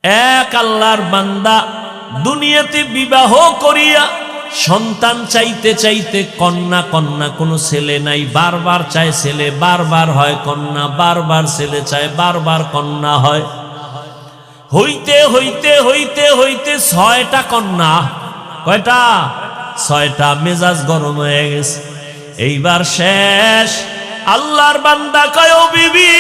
এক আল্লাহর বান্দা দুনিয়াতে বিবাহ করিয়া সন্তান চাইতে চাইতে কন্যা কন্যা, কোনো ছেলে নাই, বারবার চায় ছেলে, বারবার হয় কন্যা, বারবার ছেলে চায়, বারবার কন্যা হয়। হইতে হইতে হইতে হইতে 6টা কন্যা। কয়টা? 6টা। মেজাজ গরম হয়ে গেছে, এইবার শেষ। আল্লাহর বান্দা কয়, ও বিবি,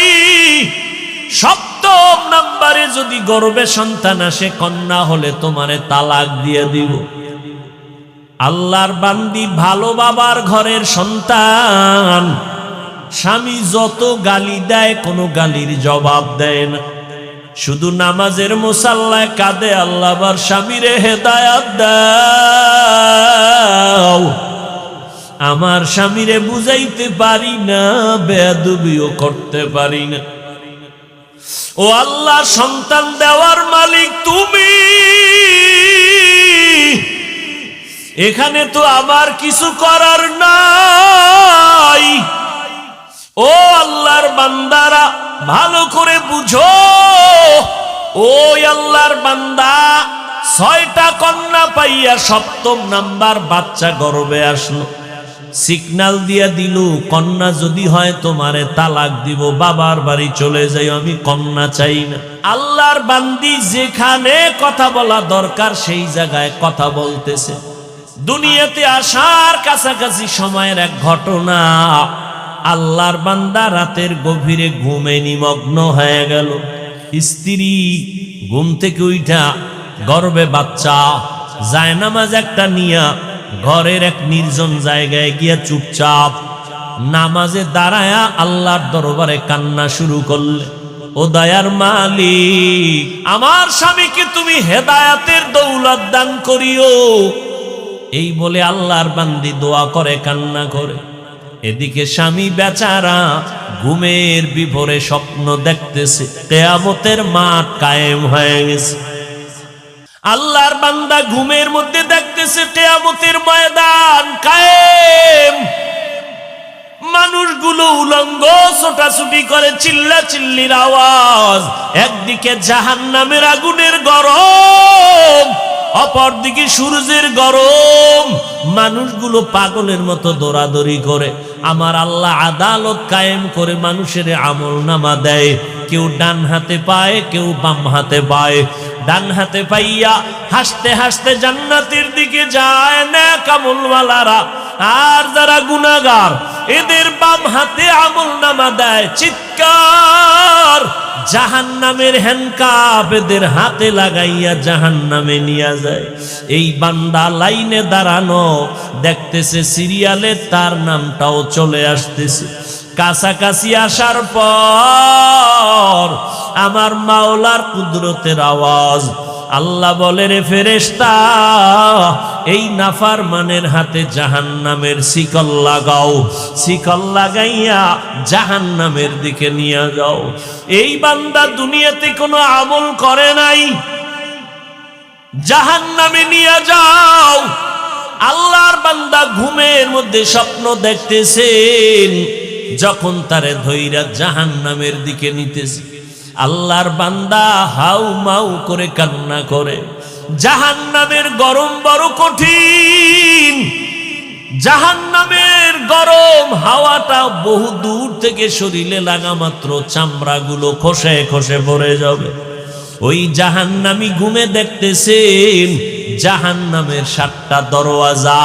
7ম নাম্বারে যদি গর্ভে সন্তান আসে, কন্যা হলে তোমারে তালাক দিয়ে দিব। আল্লাহর বান্দি ভালো বাবার ঘরের সন্তান, স্বামী যত গালি দেয় কোনো গালির জবাব দেয় না, শুধু নামাজের মুসাল্লায় কাঁদে, আল্লাহ আবার স্বামীরে হেদায়াত দাও। আমার স্বামীরে বুঝাইতে পারি না, বেয়াদবিও করতে পারি না। ও আল্লাহ, সন্তান দেওয়ার মালিক তুমি, এখানে তো আমার কিছু করার নাই। ও আল্লাহর বান্দারা, ভালো করে বুঝো। ওই আল্লাহর বান্দা 6টা কন্যা পাইয়া 7ম নাম্বার বাচ্চা গর্ভে আসলো, সিগন্যাল দিয়া দিল, কন্যা যদি হয় তোমারে তালাক দিব, বাবার বাড়ি চলে যাই, আমি কন্যা চাই না। আল্লাহর বান্দি যেখানে কথা বলা দরকার সেই জায়গায় কথা বলতেছে। দুনিয়াতে আসার কাছাকাছি সময়ের এক ঘটনা, আল্লাহর বান্দা রাতের গভীরে ঘুমে নিমগ্ন হয়ে গেল। স্ত্রী ঘুম থেকে উঠা গর্ভে বাচ্চা, জায়নামাজ একটা নিয়া ঘরের এক নির্জন জায়গায় গিয়া চুপচাপ নামাজে দাঁড়ায়া আল্লাহর দরবারে কান্না শুরু করলে, ও দয়ার মালিক, আমার স্বামীকে তুমি হেদায়াতের দৌলত দান করিও। এই বলে আল্লাহর বান্দি দোয়া করে, কান্না করে। এদিকে স্বামী বেচারা ঘুমের বিভোরে স্বপ্ন দেখতেছে, কিয়ামতের মাঠ কায়েম হয়ে গেছে। আল্লাহর বান্দা ঘুমের মধ্যে দেখতেছে কিয়ামতের ময়দান কায়েম, মানুষগুলো উলঙ্গ ছোটাছুটি করে, চিল্লা চিল্লির আওয়াজ। একদিকে জাহান্নামের আগুনের গরম, অপরদিকে সূর্যের গরম। মানুষগুলো পাগলের মতো দৌড়াদৌড়ি করে। আমার আল্লাহ আদালত কায়েম করে মানুষের আমল নামা দেয়, কেউ ডান হাতে পায়, কেউ বাম হাতে পায়। ডান হাতে পাইয়া হাসতে হাসতে জান্নাতের দিকে যায় নেক আমলওয়ালারা, আর যারা গুনাহগার এদের বাম হাতে আমল নামা দেয়। চিৎকার, জাহান্নামের হ্যান্ডকাপ এদের হাতে লাগাইয়া জাহান্নামে নিয়ে যায়। এই বান্দা লাইনে দাঁড়ানো দেখতেছে, সিরিয়ালে তার নামটাও চলে আসতেছে। কাছাকাছি আসার পর আমার মাওলার কুদরতের আওয়াজ, আল্লাহ বলে, রে ফেরেশতা, এই নাফরমানের হাতে জাহান্নামের শিকল লাগাও, শিকল লাগাইয়া জাহান্নামের দিকে নিয়ে যাও। এই বান্দা দুনিয়াতে কোনো আমল করে নাই, জাহান্নামে নিয়ে যাও। আল্লাহর বান্দা ঘুমের মধ্যে স্বপ্ন দেখতেছেন, যখন তারে ধইরা জাহান্নামের দিকে নিতেছে, আল্লাহর বান্দা হাউ মাউ করে কান্না করে। জাহান্নামের গরম বড় কঠিন, জাহান্নামের গরম হাওয়াটা বহু দূর থেকে শরীরে লাগা মাত্র চামড়াগুলো খসে খসে পড়ে যাবে। ওই জাহান্নামী ঘুমে দেখতেছেন জাহান্নামের 7টা দরওয়াজা।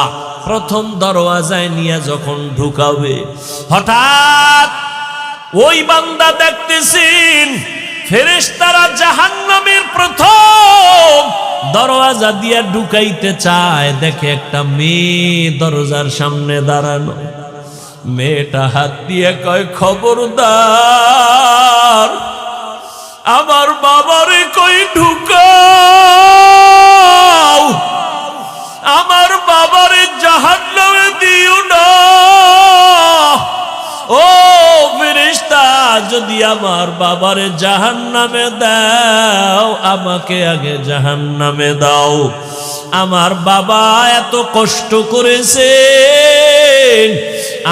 প্রথম দরওয়াজায় নিয়ে যখন ঢুকাবে, হঠাৎ ওই বান্দা দেখতেছেন ফেরেশতারা জাহান্নামের প্রথম দরওয়াজা দিয়ে ঢুকাইতে চায়। দেখে একটা মেয়ে দরজার সামনে দাঁড়ানো। মেয়েটা হাত দিয়ে কয়, খবরদার, আমার বাবারে কই ঢুকাও, আমার বাবারে জাহান্নামে দিও না। ও ফেরেশতা, যদি আমার বাবারে জাহান্নামে দাও, আমাকে আগে জাহান্নামে দাও। আমার বাবা এত কষ্ট করেছেন,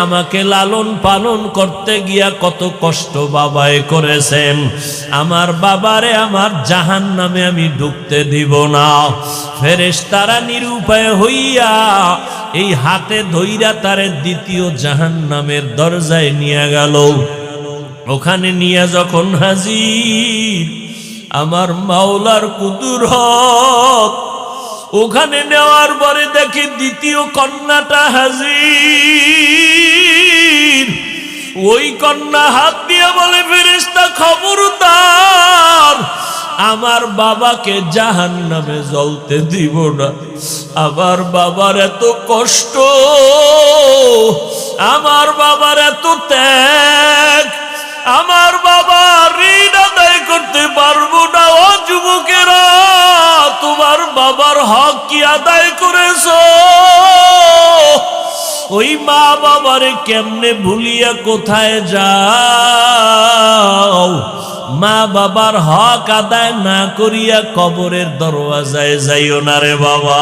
আমাকে লালন পালন করতে গিয়া কত কষ্ট বাবায় করেছেন, আমার বাবারে আমার জাহান্নামে আমি ঢুকতে দিব না। ফেরেশতারা নিরুপায় হইয়া এই হাতে ধইরা তারে দ্বিতীয় জাহান্নামের দরজায় নিয়ে গেল। ওখানে নিয়ে যখন হাজির আমার মাওলার কুদরত, ওখানে নেওয়ার পরে দেখি দ্বিতীয় কন্যাটা হাজির। ওই কন্যা হাত দিয়ে বলে, ফেরেশতা খবরদার, আমার বাবাকে জাহান্নামে জ্বলতে দিব না। আমার বাবার এত কষ্ট, আমার বাবার এত ত্যাগ, আমার বাবা ঋণ আদায় করতে পারবো না। ও যুবকেরা, তোমার বাবার হক কি আদায় করেছো? ওই মা বাবারে কেমনে ভুলিয়া কোথায় যাও? মা বাবার হক আদায় না করিয়া কবরের দরওয়াজায় যাইও না রে বাবা,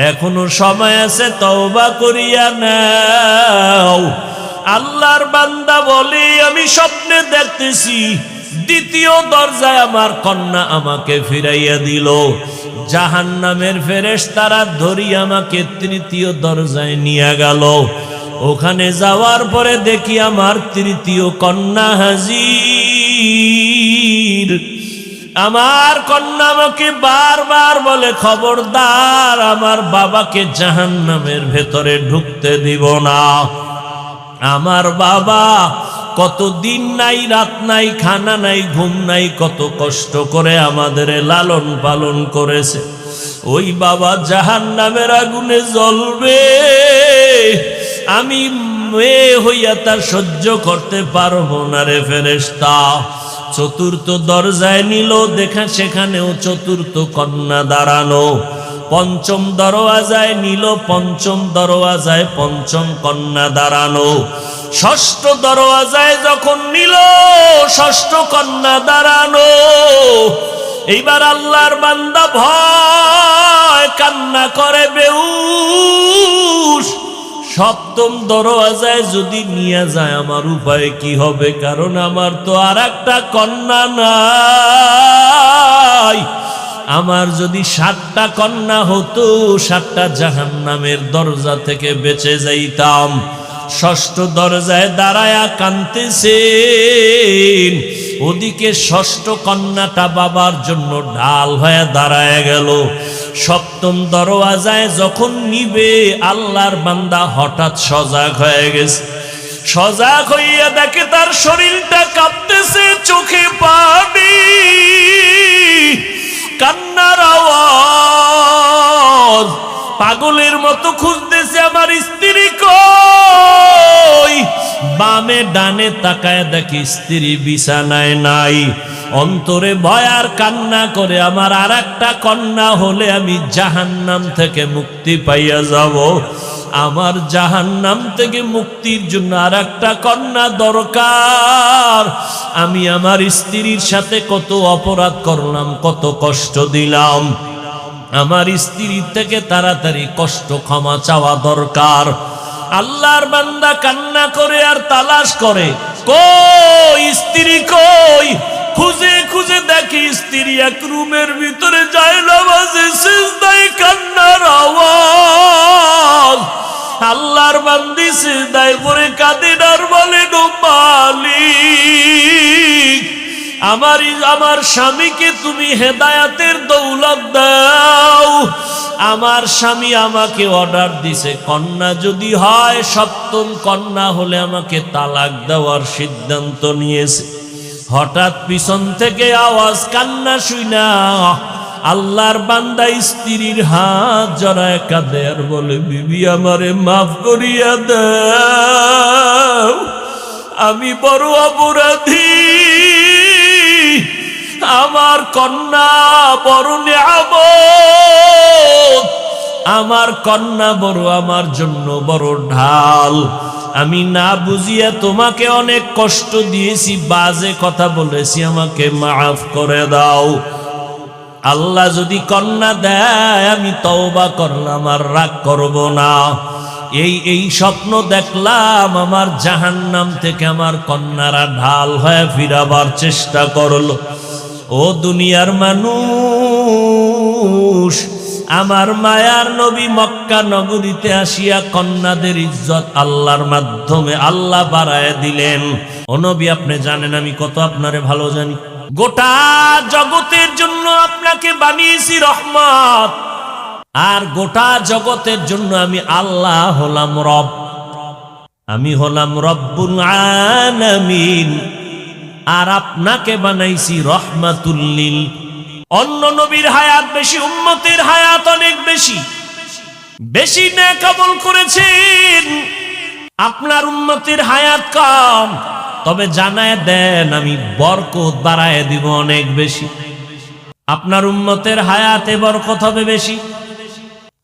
এখনো সময় আছে, তওবা করিয়া নাও। আল্লাহর বান্দা বলে, আমি স্বপ্নে দেখতেছি দ্বিতীয় দরজায় আমার কন্যা আমাকে ফিরাইয়া দিল। জাহান্নামের ফেরেশতারা ধরি আমাকে তৃতীয় দরজায় নিয়ে গেল। ওখানে যাওয়ার পরে দেখি আমার তৃতীয় কন্যা হাজির। আমার কন্যা আমাকে বারবার বলে, খবরদার, আমার বাবাকে জাহান্নামের ভেতরে ঢুকতে দিব না। আমার বাবা কত দিন নাই, রাত নাই, খানা নাই, ঘুম নাই, কত কষ্ট করে আমাদের লালন পালন করেছে। ওই বাবা জাহান্নামের আগুনে জ্বলবে, আমি মেয়ে হইয়া তার সহ্য করতে পারবো না রে ফেরেশতা। চতুর্থ দরজায় নিল, দেখা সেখানেও চতুর্থ কন্যা দাঁড়ানো। পঞ্চম দরওয়াজায় নিল, পঞ্চম দরওয়াজায় পঞ্চম কন্যা দাঁড়ানো। ষষ্ঠ দরওয়াজায় যখন নিল, ষষ্ঠ কন্যা দাঁড়ানো। এইবার আল্লাহর বান্দা ভয় কান্না করে বেহুশ। সপ্তম দরওয়াজায় যদি নিয়ে যায় আমার উপায় কি হবে? কারণ আমার তো আর একটা কন্যা নাই। আমার যদি 7টা কন্যা হতো, 7টা জাহান্নামের দরজা থেকে বেঁচে যাইতাম। ষষ্ঠ দরজায় দাঁড়ায়া কাঁদতেছেন, ওদিকে ষষ্ঠ কন্যাটা বাবার জন্য ঢাল হয়ে দাঁড়ায় গেল। সপ্তম দরওয়াজায় যখন নিবে, আল্লাহর বান্দা হঠাৎ সজাগ হয়ে গেছে। সজাগ হইয়া দেখে তার শরীরটা কাঁপতেছে, চোখে পানি, কান্নার আওয়াজ। পাগলের মতো খুঁজতেছে আমার স্ত্রী কই। বামে ডানে তাকায় দেখি স্ত্রী বিছানায় নাই। অন্তরে ভয় আর কান্না করে, আমার আর একটা কন্যা হলে আমি জাহান্নাম থেকে মুক্তি পাইয়া যাব। আমার জাহান্নাম থেকে মুক্তির জন্য আর একটা কন্যা দরকার। আমি আমার স্ত্রীর সাথে কত অপরাধ করলাম, কত কষ্ট দিলাম। আমার স্ত্রীর থেকে তাড়াতাড়ি কষ্ট ক্ষমা চাওয়া দরকার। আল্লাহর বান্দা কান্না করে আর তালাশ করে, কই স্ত্রী কই? খুঁজে খুঁজে দেখি স্ত্রী এক রুমের ভিতরে যায় নামাজে, সিজদায় কান্নার আওয়াজ। আল্লাহর বান্দি সিজদায় পড়ে কাঁদেন আর বলেন, ও মালিক, আমার স্বামীকে তুমি হেদায়াতের দৌলত দাও। আমার স্বামী আমাকে অর্ডার দিছে, কন্যা যদি হয়, সপ্তম কন্যা হলে আমাকে তালাক দেওয়ার সিদ্ধান্ত নিয়েছে। হঠাৎ পিছন থেকে আওয়াজ, কান্না শুইনা আল্লাহর বান্দা স্ত্রীর হাত জড়ায় কাঁদে আর বলে, বিবি আমারে মাফ করিয়া দাও, আমি বড় অপরাধী। আমার কন্যা বড় নিয়ামত, আমার কন্যা বড় আমার জন্য বড় ঢাল। আমি না বুঝিয়া তোমাকে অনেক কষ্ট দিয়েছি, বাজে কথা বলেছি, আমাকে মাফ করে দাও। আল্লাহ যদি কন্যা দেয়, আমি তওবা করলাম আর রাগ করব না। এই স্বপ্ন দেখলাম, আমার জাহান্নাম থেকে আমার কন্যারা ঢাল হয়ে ফিরাবার চেষ্টা করলো। ও দুনিয়ার মানুষ, আমার মায়ার নবী মক্কা নগরীতে আসিয়া কন্যাদের ইজ্জত আল্লাহর মাধ্যমে আল্লাহ বাড়ায় দিলেন। ও নবী, আপনি জানেন আমি কত আপনারে ভালো জানি। গোটা জগতের জন্য আপনাকে বানিয়েছি রহমত, আর গোটা জগতের জন্য আমি আল্লাহ হলাম রব, আমি হলাম রব্বুল আলামিন, আর আপনাকে বানাইছি রহমাতুল লিল। অন্য নবীর হায়াত বেশি, উম্মতের হায়াত অনেক বেশি, বেশি নেক আমল করেছেন, আপনার উম্মতের হায়াত কম। তবে জানায় দেন আমি বরকত বাড়ায় দিব অনেক বেশি, আপনার উম্মতের হায়াতে বরকত হবে বেশি।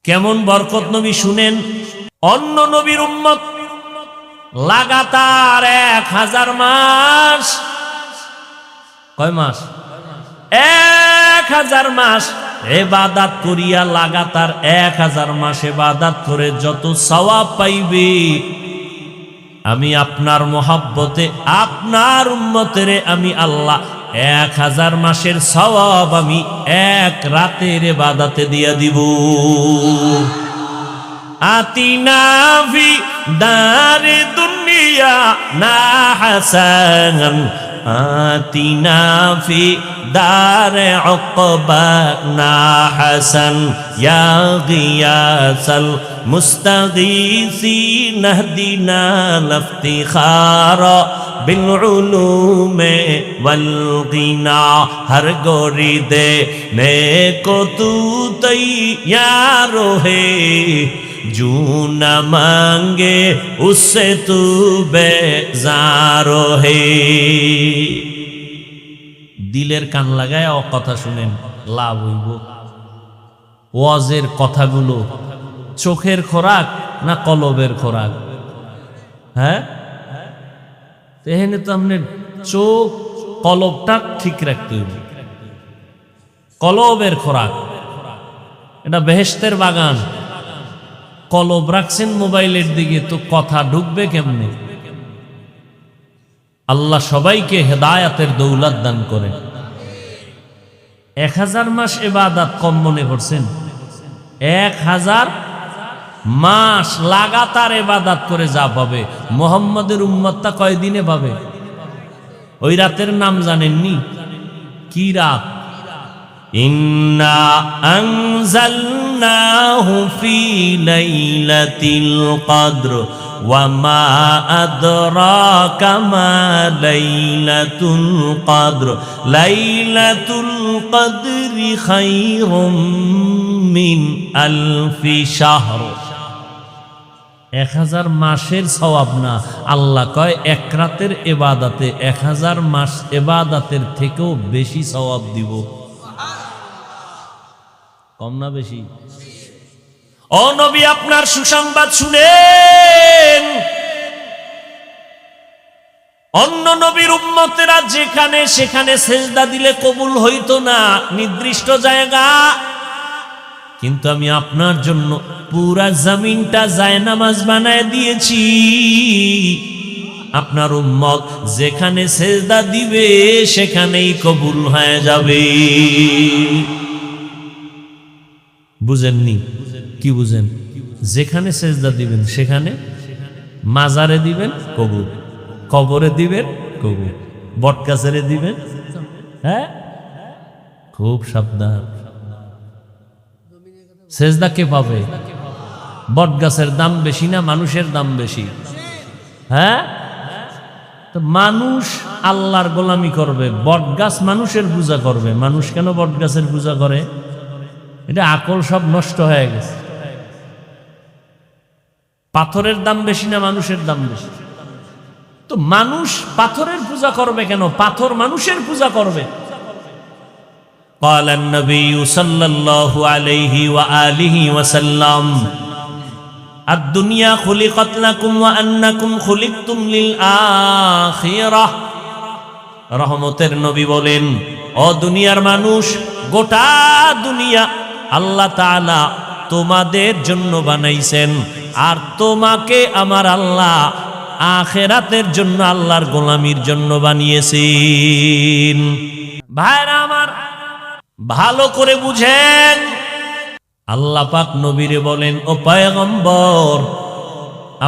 কেমন বরকত নবী শুনেন। অন্য নবীর উম্মত লাগাতার 1000 মাস, কয় মাস? 1000 মাস ইবাদত করিয়া, লাগাতার 1000 মাস ইবাদত করে যত সওয়াব পাইবে, আমি আপনার মহব্বতে আপনার উম্মতের আমি আল্লাহ 1000 মাসের সওয়াব আমি এক রাতের ইবাদতে দিয়া দিব। আতিনা ফি দারে দুনিয়া না হাসান, আতিনা ফি দারে উকবা না হাসান, ইয়া গিয়াসাল মুস্তাগীসিন ইহদিনা লিফতিখারা বিল উলুমে ওয়াল গিনা। হর গোরি দে নেকো তু তৈয়ার হে, জু না মাঙ্গে উসসে তু বেজার হে। দিলের কান লাগায় কথা শুনেন, লাভ হইব। ওয়াজের কথাগুলো চোখের খোরাক না কলবের খোরাক? হ্যাঁ, এখানে তো আপনার চোখ কলবটা ঠিক রাখতে হবে। কলবের খোরাক, এটা বেহেশতের বাগান। কলব রাখছেন মোবাইলের দিকে, তো কথা ঢুকবে কেমনে? আল্লাহ সবাইকে হেদায়াতের দৌলত দান করেন। 1000 মাস ইবাদত কম মনে করছেন? 1000 মাস লাগাতার ইবাদত করে যা পাবে, মুহাম্মাদের উম্মতটা কয়দিনে পাবে? ওই রাতের নাম জানেননি? কি রাত? ইন্না আনজালনাহু ফি লাইলাতিল কদর ওয়া মা আদরাকা মা লাইলাতুল কদর, লাইলাতুল কদরি খায়রুম মিন আলফি শাহর। 1000 মাসের সওয়াব না, আল্লাহ কয় এক রাতের ইবাদতে 1000 মাস ইবাদতের থেকেও বেশি সওয়াব দিব। কম না বেশি? ও নবী, আপনার সুসংবাদ শুনেন। অন্য নবীর উম্মতেরা যেখানে সেখানে সেজদা দিলে কবুল হইতো না, নির্দিষ্ট জায়গা, কিন্তু আমি আপনার জন্য পুরা জমিনটা জায়নামাজ বানায় দিয়েছি। আপনার উম্মত যেখানে সেজদা দিবে সেখানেই কবুল হয়ে যাবে। বুঝেননি? কি বুঝেন? যেখানে সেজদা দিবেন সেখানে, মাজারে দিবেন কবুল, কবরে দিবেন কবুল, বটগাছেরে দিবেন। হ্যাঁ, খুব সাবধান। সেজদা কে পাবে? বটগাছের দাম বেশি না মানুষের দাম বেশি? হ্যাঁ, তো মানুষ আল্লাহর গোলামি করবে, বটগাছ মানুষের পূজা করবে। মানুষ কেন বটগাছের পূজা করে? এটা আকল সব নষ্ট হয়ে গেছে। পাথরের দাম বেশি না মানুষের দাম বেশি? তো মানুষ পাথরের পূজা করবে কেন? পাথর মানুষের পূজা করবে। قال النبي صلى الله عليه وآله وسلم الدنيا خلقت لكم وأنكم خلقتم للآخرة। রহমতের নবী বলেন, ও দুনিয়ার মানুষ, গোটা দুনিয়া আল্লাহ তাআলা তোমাদের জন্য বানাইছেন, আর তোমাকে আমার আল্লাহ আখিরাতের জন্য আল্লাহর গোলামির জন্য বানিয়েছেন। ভাইরা আমার, ভালো করে বুঝেন। আল্লাহ পাক নবীরে বলেন, ও পয়গম্বর,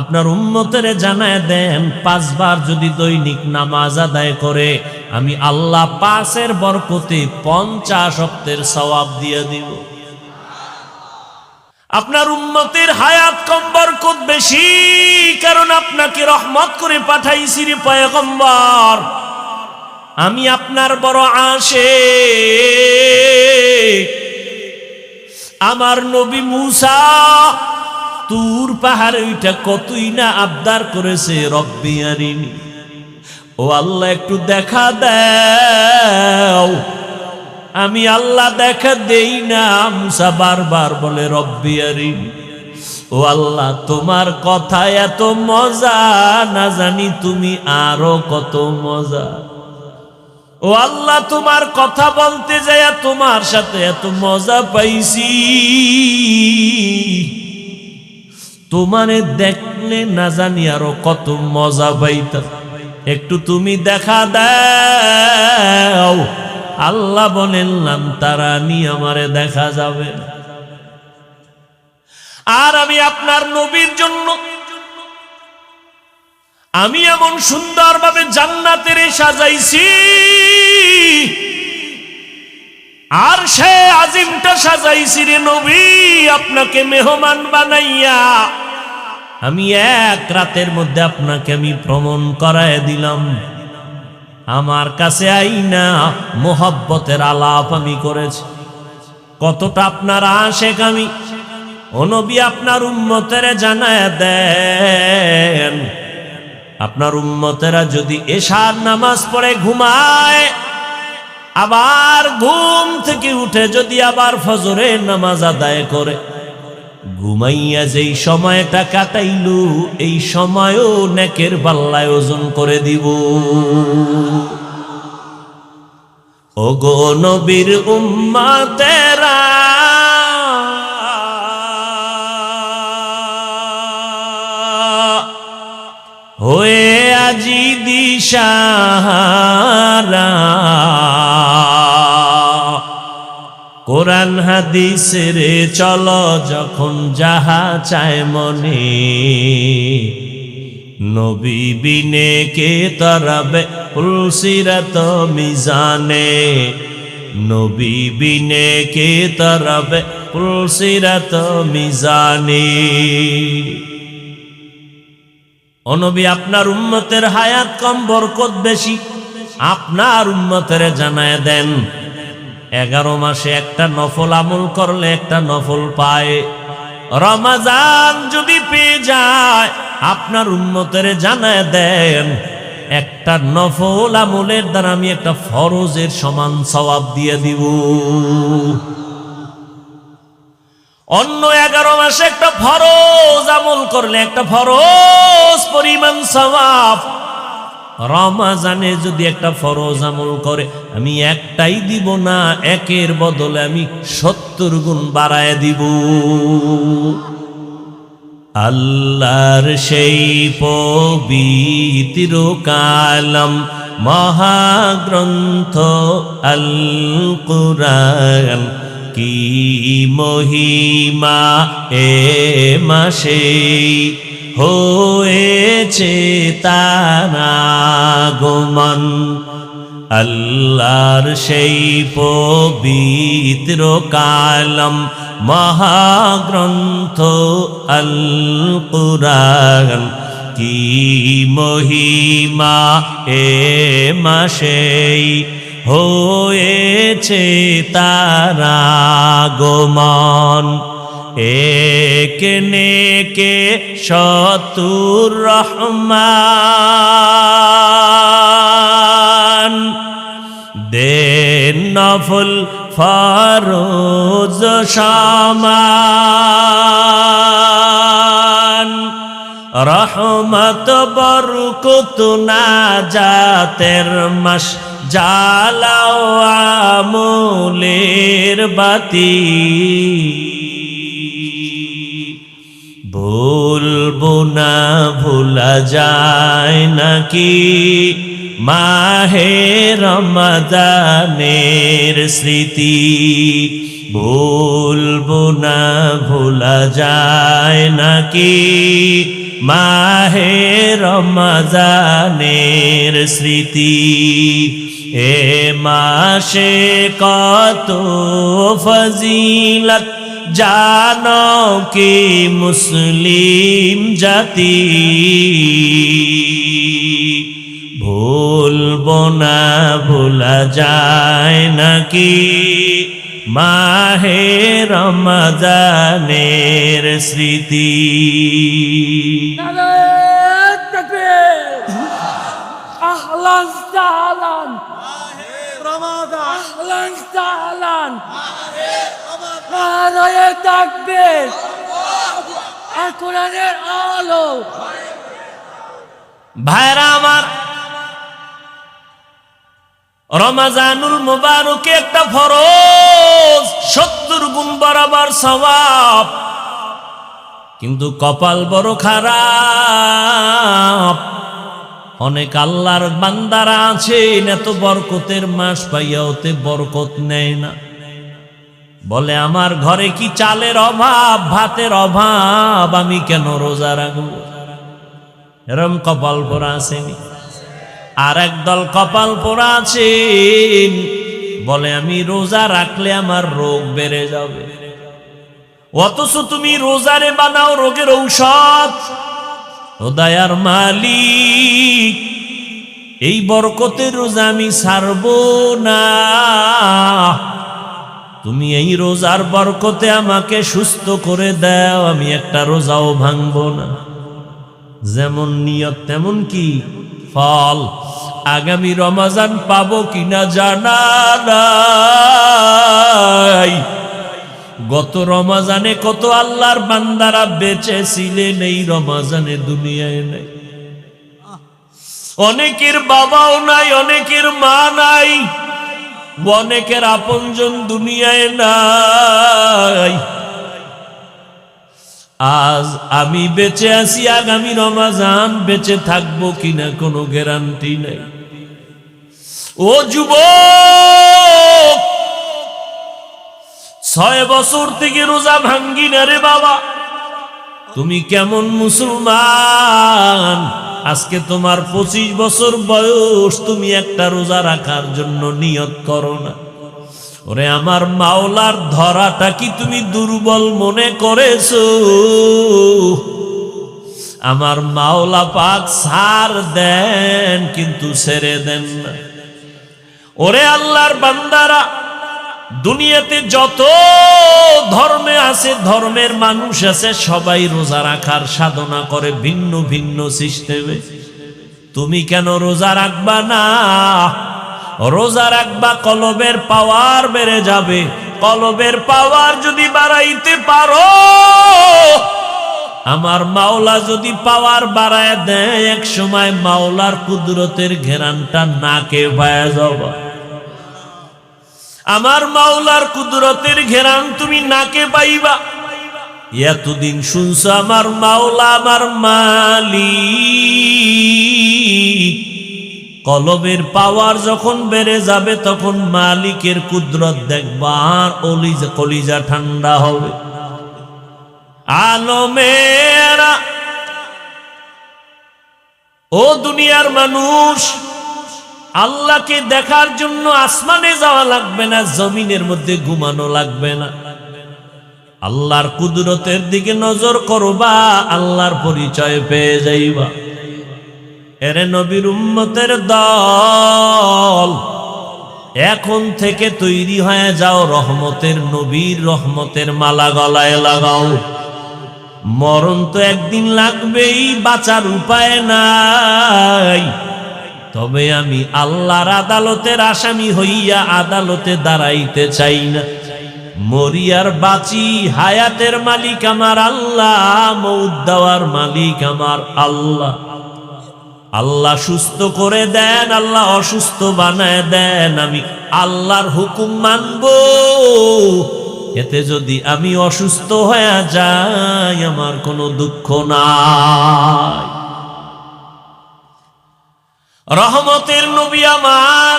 আপনার উম্মতেরে জানায় দেন 5 বার যদি দৈনিক নামাজ আদায় করে আমি আল্লাহ 5-এর বরকতে 50 ওয়াক্তের সওয়াব দিয়ে দিব। আপনার উম্মতের হায়াত কম, বরকত বেশি, কারণ আপনাকে রহমত করে পাঠাইছি রে পয়গম্বর। আমি আপনার বড় আশিক। আমার নবী মুসা তুর পাহাড়ে ওইটা কতই না আবদার করেছে, রব্বি আরিনি, ও আল্লাহ একটু দেখা দাও। আমি আল্লাহ দেখা দেই না, মুসা বারবার বলে রব্বি আরিনি। ও আল্লাহ, তোমার কথা এত মজা, না জানি তুমি আরো কত মজা। ও আল্লাহ, তোমার কথা বলতে যায় তোমার সাথে এত মজা পাইছি, তোমারে দেখলে না জানি আরো কত মজা পাইতাম। একটু তুমি দেখা দাও। আল্লাহ বলেন, লান তারানি, আমারে দেখা যাবে না। আর আমি আপনার নবীর জন্য আমি এমন সুন্দরভাবে জান্নাতের সাজাইছি, আর সে আজিমটা সাজাইছি রে নবী আপনাকে মেহমান বানাইয়া। আমি 1 রাতের মধ্যে আপনাকে আমি ভ্রমণ করায় দিলাম। আমার কাছে আইনা মোহব্বতের আলাপ আমি করেছি। কতটা আপনার আশেক আমি। ও নবী, আপনার উম্মতেরা জানায় দেন, আপনার উম্মতেরা যদি এশার নামাজ পড়ে ঘুমায়, আবার ঘুম থেকে উঠে যদি আবার ফজরের নামাজ আদায় করে, ঘুমাইয়া যেই সময়টা কাটাইলু এই সময়ও নেকের পাল্লায় ওজন করে দিব। ওগো নবীর উম্মতেরা, হয়ে আজি দিশাহারা, কোরআন হাদিসের চলো যখন যাহা চায় মনে, নবী বিনে কে তরাবে পুলসিরাত মিজানে, নবী বিনে কে তরাবে পুলসিরাত মিজানে। ও নবী, আপনার উম্মতের হায়াত কম, বরকত বেশি। আপনার উম্মতের জানায় দেন 11 মাসে একটা নফল আমল করলে একটা নফল পায়। রমজান যদি পেয়ে যায়, আপনার উম্মতের জানায় দেন একটা নফল আমলের দ্বারা আমি একটা ফরজের সমান সওয়াব দিয়ে দিব। অন্য 11 মাসে একটা ফরজ আমল করলে একটা ফরজ পরিমাণ সওয়াব, রমজানে যদি একটা ফরজ আমল করে আমি একটাই দিব না, 1-এর বদলে আমি 70 গুণ বাড়ায় দিব। আল্লাহর সেই পবিত্র কালাম মহাগ্রন্থ আল কুরআন, কি মহিমা এ মাসে হয়েছে তার আগমন। আল্লাহর সেই পবিত্র কালাম মহাগ্রন্থ আল কুরআন, কি মহিমা এ মাসে হয়েছে তার আগমন। এক নেকে শতুর রহমান, দেন নফল ফরজ সমান। রহমত বরকত নাজাতের মাস, জ্বালাও আমলের বাতি। বলবো না ভোলা যায় নাকি মাহে রমাদানের স্মৃতি, বলবো না ভোলা যায় নাকি মাহে রমাদানের স্মৃতি। এ মাসে কত ফজিলত জানো কি মুসলিম জাতি, ভুলবো না ভোলা যায় নাকি মাহে রমাদানের স্মৃতি। আহলান সাহলান রমাদান, আহলান সাহলান নারায়ে তাকবীর, আর কোরআনের আলো। ভাইরা আমার, রমজানুল মুবারকে একটা ফরজ, 70 গুণ বরাবর সওয়াব, কিন্তু কপাল বড় খারাপ। অনেক আল্লাহর বান্দারা আছেন এত বরকতের মাস পাইয়া ওতে বরকত নেয় না, বলে আমার ঘরে কি চালের অভাব, ভাতের অভাব, আমি কেন রোজা রাখব। এরম কপাল পোড়া আসেনি। আর একদল কপাল পোড়া আছেন বলে আমি রোজা রাখলে আমার রোগ বেড়ে যাবে, অথচ তুমি রোজারে বানাও রোগের ঔষধ। ও দয়ার মালিক, এই বরকতের রোজা আমি ছাড়বো না, তুমি এই রোজার বরকতে আমাকে সুস্থ করে দাও, আমি একটা রোজাও ভাঙবো না। যেমন নিয়ত তেমন কি ফল। আগামী রমজান পাবো কিনা জানা নাই। গত রমজানে কত আল্লাহর বান্দারা বেঁচে ছিলেন, এই রমজানে দুনিয়ায় নাই। অনেকের বাবাও নাই, অনেকের মা নাই, অনেকের আপনজন দুনিয়ায় নাই। আজ আমি বেঁচে আছি, আগামী রমজান বেঁচে থাকবো কিনা কোনো গ্যারান্টি নাই। ও যুবক, 6 বছর থেকে রোজা ভাঙ্গি না রে বাবা, তুমি কেমন মুসলমান? আজকে তোমার 25 বছর বয়স, তুমি একটা রোজা রাখার জন্য নিয়ত করো না। ওরে আমার মাওলার ধরাটা কি তুমি দুর্বল মনে করেছো? আমার মাওলা পাক ছাড় দেন, কিন্তু ছেড়ে দেন না। ওরে আল্লাহর বান্দারা, দুনিয়াতে যত ধর্মে আছে, ধর্মের মানুষ আছে, সবাই রোজা রাখার সাধনা করে ভিন্ন ভিন্ন সিস্টেমে। তুমি কেন রোজা রাখবা না? রোজা রাখবা, কলবের পাওয়ার বেড়ে যাবে। কলবের পাওয়ার যদি বাড়াইতে পারো, আমার মাওলা যদি পাওয়ার বাড়ায় দেয়, এক সময় মাওলার কুদরতের ঘেরানটা নাকে পায়া যাবা। আমার মাওলার কুদরতের ঘেরান তুমি নাকে পাইবা। এতদিন শুনছো আমার মাওলা আমার মালিক, কলবের পাওয়ার যখন বেড়ে যাবে তখন মালিকের কুদরত দেখবা, আর কলিজা ঠান্ডা হবে। আলমেরা, ও দুনিয়ার মানুষ, আল্লাহকে দেখার জন্য আসমানে যাওয়া লাগবে না, জমিনের মধ্যে ঘুমানো লাগবে না। আল্লাহর কুদরতের দিকে নজর করবা, আল্লাহর পরিচয় পেয়ে যাইবা। এরে নবীর উম্মতের দল, এখন থেকে তৈরি হয়ে যাও, রহমতের নবীর রহমতের মালা গলায় লাগাও। মরণ তো একদিন লাগবেই, বাঁচার উপায় নাই। তবে আমি আল্লাহর আদালতের আসামি হইয়া আদালতে দাঁড়াইতে চাই না। মরিয়ার বাঁচি, হায়াতের মালিক আমার আল্লাহ, মউত দেওয়ার মালিক আমার আল্লাহ। আল্লাহ সুস্থ করে দেন, আল্লাহ অসুস্থ বানায় দেন। আমি আল্লাহর হুকুম মানব, এতে যদি আমি অসুস্থ হয়ে যাই আমার কোনো দুঃখ নাই। রহমতের নবী আমার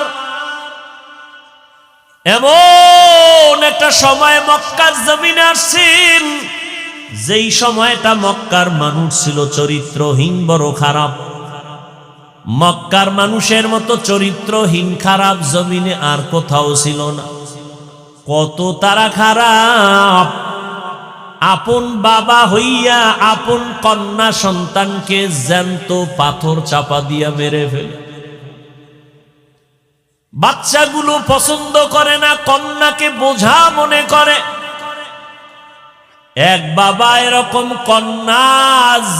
এমন একটা সময় মক্কার জমিনে আসছেন, যেই সময়টা মক্কার মানুষ ছিল চরিত্রহীন, বড় খারাপ। মক্কার মানুষের মতো চরিত্রহীন খারাপ জমিনে আর কোথাও ছিল না। কত তারা খারাপ, আপন বাবা হইয়া আপন কন্যা সন্তানকে জ্যান্ত পাথর চাপা দিয়া মেরে ফেলে। বাচ্চাগুলো পছন্দ করে না, কন্যাকে বোঝা মনে করে। এক বাবা এরকম কন্যা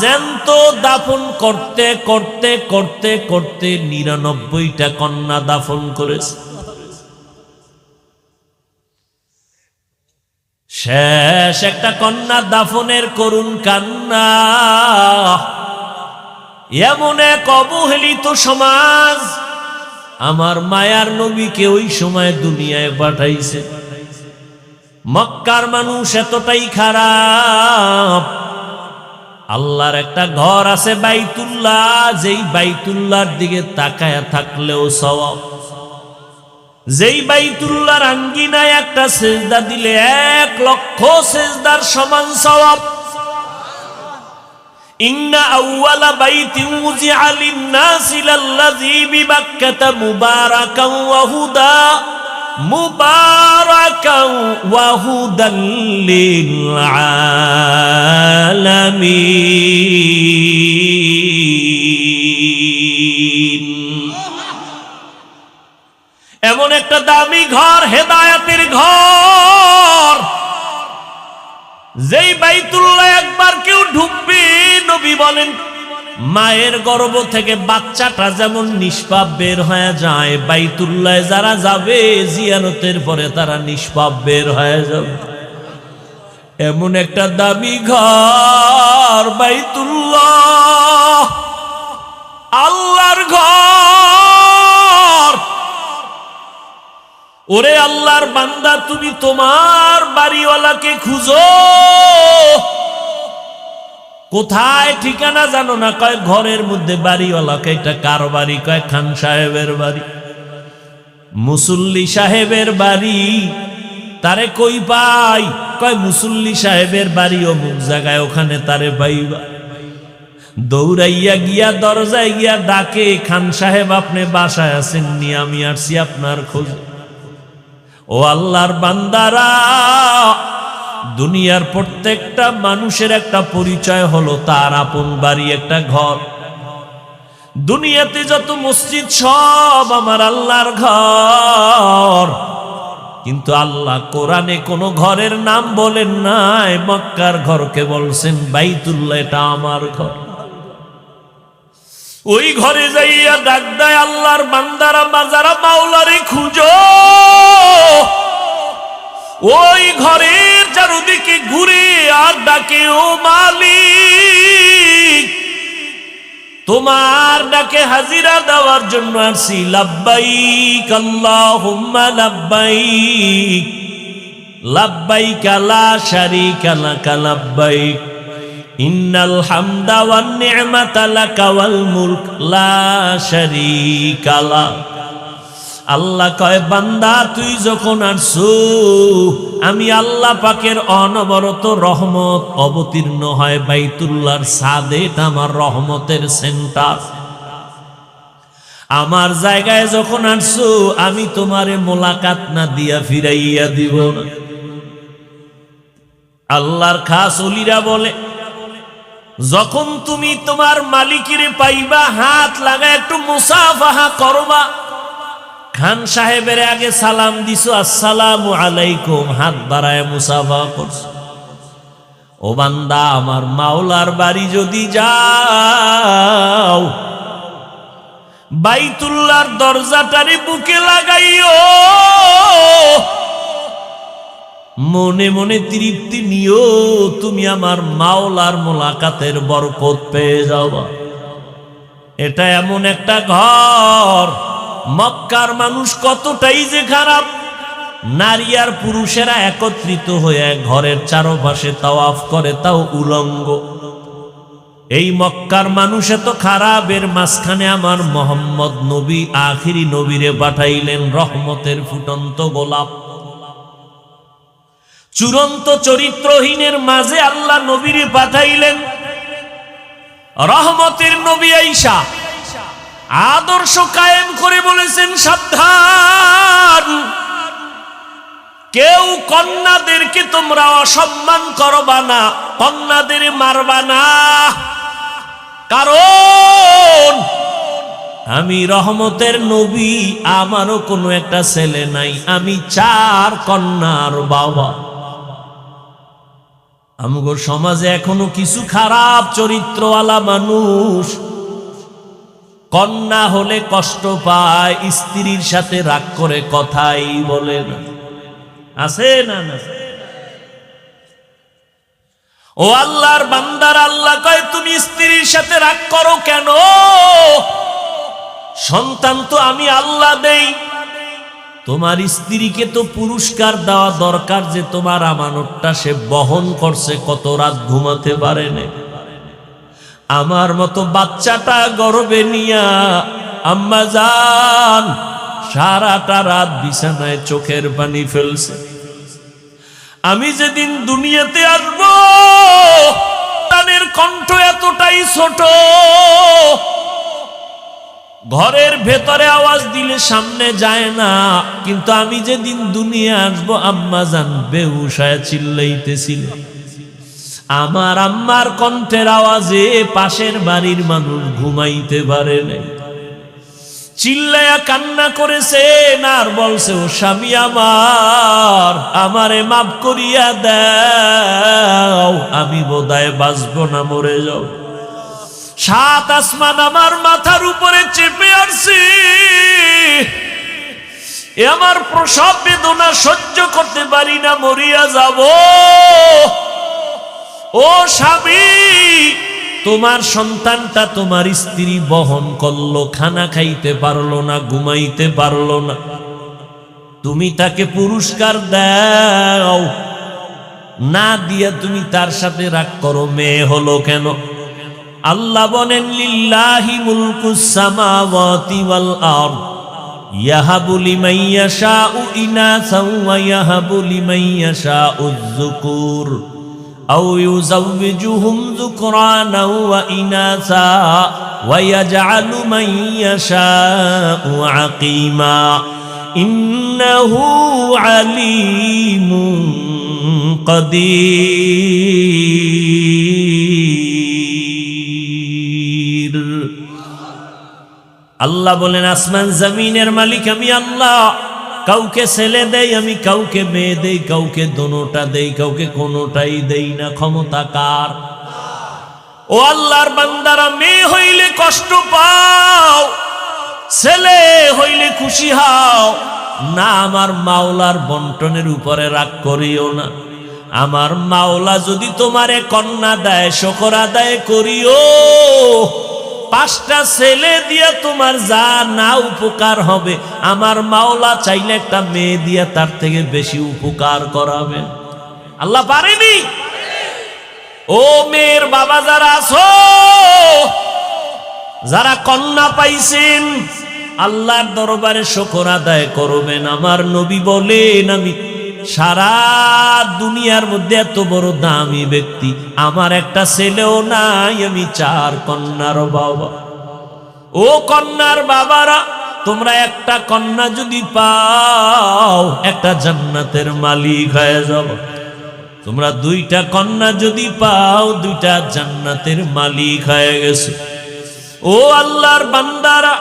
জ্যান্ত দাফন করতে করতে করতে করতে 99টা কন্যা দাফন করেছে। শেষ একটা কন্যা দাফনের করুণ কান্না। এমন এক অবহেলিত সমাজ আমার মায়ার নবীকে ওই সময় দুনিয়ায় পাঠাইছে। মক্কার মানুষ এতটাই খারাপ। আল্লাহর একটা ঘর আছে বাইতুল্লাহ, যেই বাইতুল্লাহর দিকে তাকায়া থাকলেও সওয়াব। যেই বাইতুল্লাহর আঙ্গিনায় একটা সেজদা দিলে 1 লক্ষ সেজদার সমান সওয়াব। ইন্না আউওয়ালা বাইতিন উযিআ লিন-নাসি লাল্লাযী বিবাক্কাতা মুবারাকান ওয়া হুদা মুবারাকান ওয়া হুদাল লিল আলামিন। এমন একটা দামি ঘর, হেদায়েতের ঘর, যেই বাইতুল্লাহ একবার কেউ ঢুকবে, নবী বলেন মায়ের গর্ভ থেকে বাচ্চাটা যেমন নিষ্পাপ বের হয়ে যায়, বাইতুল্লাহ যারা যাবে জিয়ারতের পরে তারা নিষ্পাপ বের হয়ে যাবে। এমন একটা দামি ঘর বাইতুল্লাহ, আল্লাহর ঘর। ওরে আল্লাহর বান্দা, তুমি তোমার বাড়িওয়ালাকে খুঁজো। কোথায় ঠিকানা জানো না? কয় ঘরের মধ্যে বাড়িওয়ালাকে। এটা কার বাড়ি? কয় খান সাহেবের বাড়ি, মুসল্লি সাহেবের বাড়ি। তারে কই পাই? কয় মুসল্লি সাহেবের বাড়ি অমুক জায়গায়, ওখানে তারে পাইবা। দৌড়াইয়া গিয়া দরজায় গিয়া ডাকে, খান সাহেব আপনি বাসায় আছেন নি? আমি আসছি আপনার খোঁজে। ও আল্লাহর বান্দারা, দুনিয়ার প্রত্যেকটা মানুষের একটা পরিচয় হলো তার আপন বাড়ি, একটা ঘর। দুনিয়াতে যত মসজিদ সব আমার আল্লাহর ঘর, কিন্তু আল্লাহ কোরআনে কোন ঘরের নাম বলেন নাই। মক্কার ঘরকে বলছেন বাইতুল্লাহ, এটা আমার ঘর। ওই ঘরে যাইয়া ডাক দেয় আল্লাহর বান্দারা, বাজারা মাওলারে খুঁজো। ওই ঘরের চারদিকে ঘুরে আর ডাকে, ও মালিক, তোমার ডাকে হাজিরা দেওয়ার জন্য আসছি। লাব্বাইক আল্লাহুম্মা লাব্বাইক, লাব্বাইক লা শারীকা লাকা লাব্বাইক, ইন্নাল হামদা ওয়ান নি'মাতা লাকা ওয়াল মুলক লা শারীকা লাক। আল্লাহ কয়, বান্দা তুই যখন আসছো, আমি আল্লাহ পাকের অনবরত রহমত অবতীর্ণ হয় বাইতুল্লাহর ছাদে। এটা আমার রহমতের সেন্টার। আমার জায়গায় যখন আসছো, আমি তোমারে মোলাকাত না দিয়া ফিরাইয়া দিব না। আল্লাহর খাস ওলিরা বলে, যখন তুমি তোমার মালিকের পাইবা, হাত লাগা একটু মুসাফাহা করবা। খান সাহেবের আগে সালাম দিছো, আসসালামু আলাইকুম, হাত বাড়ায় মুসাফা করছো। ও বান্দা, আমার মাওলার বাড়ি যদি যাও, বাইতুল্লাহর দরজাটারে বুকে লাগাইও, মনে মনে তৃপ্তি নিও, তুমি আমার মাওলার মোলাকাতের বরকত পেয়ে যাবা। এটা এমন একটা ঘর। মক্কার মানুষ কতটাই যে খারাপ, নারী আর পুরুষেরা একত্রিত হয়ে ঘরের চারপাশে তাওয়াফ করে, তাও উলঙ্গ। এই মক্কার মানুষ এত খারাপের মাঝখানে আমার মোহাম্মদ নবী আখিরি নবীরে পাঠাইলেন, রহমতের ফুটন্ত গোলাপ। চূড়ান্ত চরিত্রহীনের মাঝে আল্লাহ নবীরে পাঠাইলেন, রহমতের নবী আইসা আদর্শ কায়েম করে বলেছেন, সাবধান, কেউ কন্যাদেরকে তোমরা অসম্মান করবা না, কন্যাদের মারবা না, কারণ আমি রহমতের নবী, আমারও কোনো একটা ছেলে নাই, আমি 4 কন্যার বাবা। আমগো সমাজে এখনো কিছু খারাপ চরিত্রওয়ালা মানুষ কন্যা হলে কষ্ট পায়, স্ত্রীর সাথে রাগ করে কথাই বলে না, আছে না? না। ও আল্লাহর বান্দার, আল্লাহ কয় তুমি স্ত্রীর সাথে রাগ করো কেন? সন্তান তো আমি আল্লাহ দেই, তোমার স্ত্রীকে তো পুরস্কার দেওয়া দরকার যে তোমার আমানতটা সে বহন করছে, কত রাত ঘুমাতে পারে না। আমার মতো বাচ্চাটা গর্বে নিয়া আম্মা জান সারাটা রাত বিছানায় চোখের পানি ফেলছে। আমি যেদিন দুনিয়াতে আসব, তাদের কণ্ঠ এতটাই ছোট, ঘরের ভেতরে আওয়াজ দিলে সামনে যায় না, কিন্তু আমি যেদিন দুনিয়া আসবো আম্মা জান বেহুশ হয়ে চিল্লাইতেছিল। আমার আম্মার কণ্ঠের আওয়াজে পাশের বাড়ির মানুষ ঘুমাইতে পারে নাই, চিল্লায়া কান্না করেছেন আর বলছে, ও স্বামী আমার, আমারে মাফ করিয়া দাও, আমি বোধহয় বাঁচবো না, মরে যাও। 7 আসমান আমার মাথার উপরে চেপে আসছে, এ আমার প্রসব বেদনা সহ্য করতে পারি না, মরিয়া যাব। ও স্বামী, তোমার সন্তানটা তোমার স্ত্রী বহন করলো, খানা খাইতে পারলো না, ঘুমাইতে পারলো না, তুমি তাকে পুরস্কার দাও, না দিয়া তুমি তার সাথে রাগ করো, মেয়ে হলো কেন? আল্লাহ বলেন, লিল্লাহি মুলকুস সামাওয়াতি ওয়াল আরদ ইয়াহাবু লিমান ইয়াশাউ ইনাসা ওয়া ইয়াহাবু লিমান ইয়াশাউ যুকুর আও ইউযাওবিজুহুম যুকরানা ওয়া ইনাসা ওয়া ইয়াজআলু মান ইয়াশাউ আকিমা ইন্নাহু আলীমুন কাদির। আল্লাহ বলেন, আসমান জমিনের মালিক আমি আল্লাহ, কাউকে ছেলে দেই আমি, কাউকে মেয়ে দেই, কাউকে দোনোটা দেই, কাউকে কোনোটাই দেই না, ক্ষমতা কার? ও আল্লাহর বান্দারা, মেয়ে হইলে কষ্ট পাও, ছেলে হইলে খুশি হও না, আমার মাওলার বন্টনের উপরে রাগ করিও না। আমার মাওলা যদি তোমারে কন্যা দেয়, শুকর আদায় করিও। 5টা ছেলে দিয়া তোমার যা না উপকার হবে, আমার মাওলা চাইলে একটা মেয়ে দিয়া তার থেকে বেশি উপকার করাবেন। আল্লাহ পারেনি? ও মেয়ের বাবা যারা আছো, যারা কন্যা পাইছেন, আল্লাহর দরবারে শুকর আদায় করবেন। আমার নবী বলেন, আমি সারা দুনিয়ার মধ্যে এত বড় দামি ব্যক্তি, আমার একটা ছেলেও নাই, আমি 4 কন্যার বাবা। ও কন্যার বাবারা, তোমরা একটা কন্যা যদি পাও, একটা জান্নাতের মালিক হয়ে যাবে। তোমরা 2টা কন্যা যদি পাও, 2টা জান্নাতের মালিক হয়ে গেছে। ও আল্লাহর বান্দারা,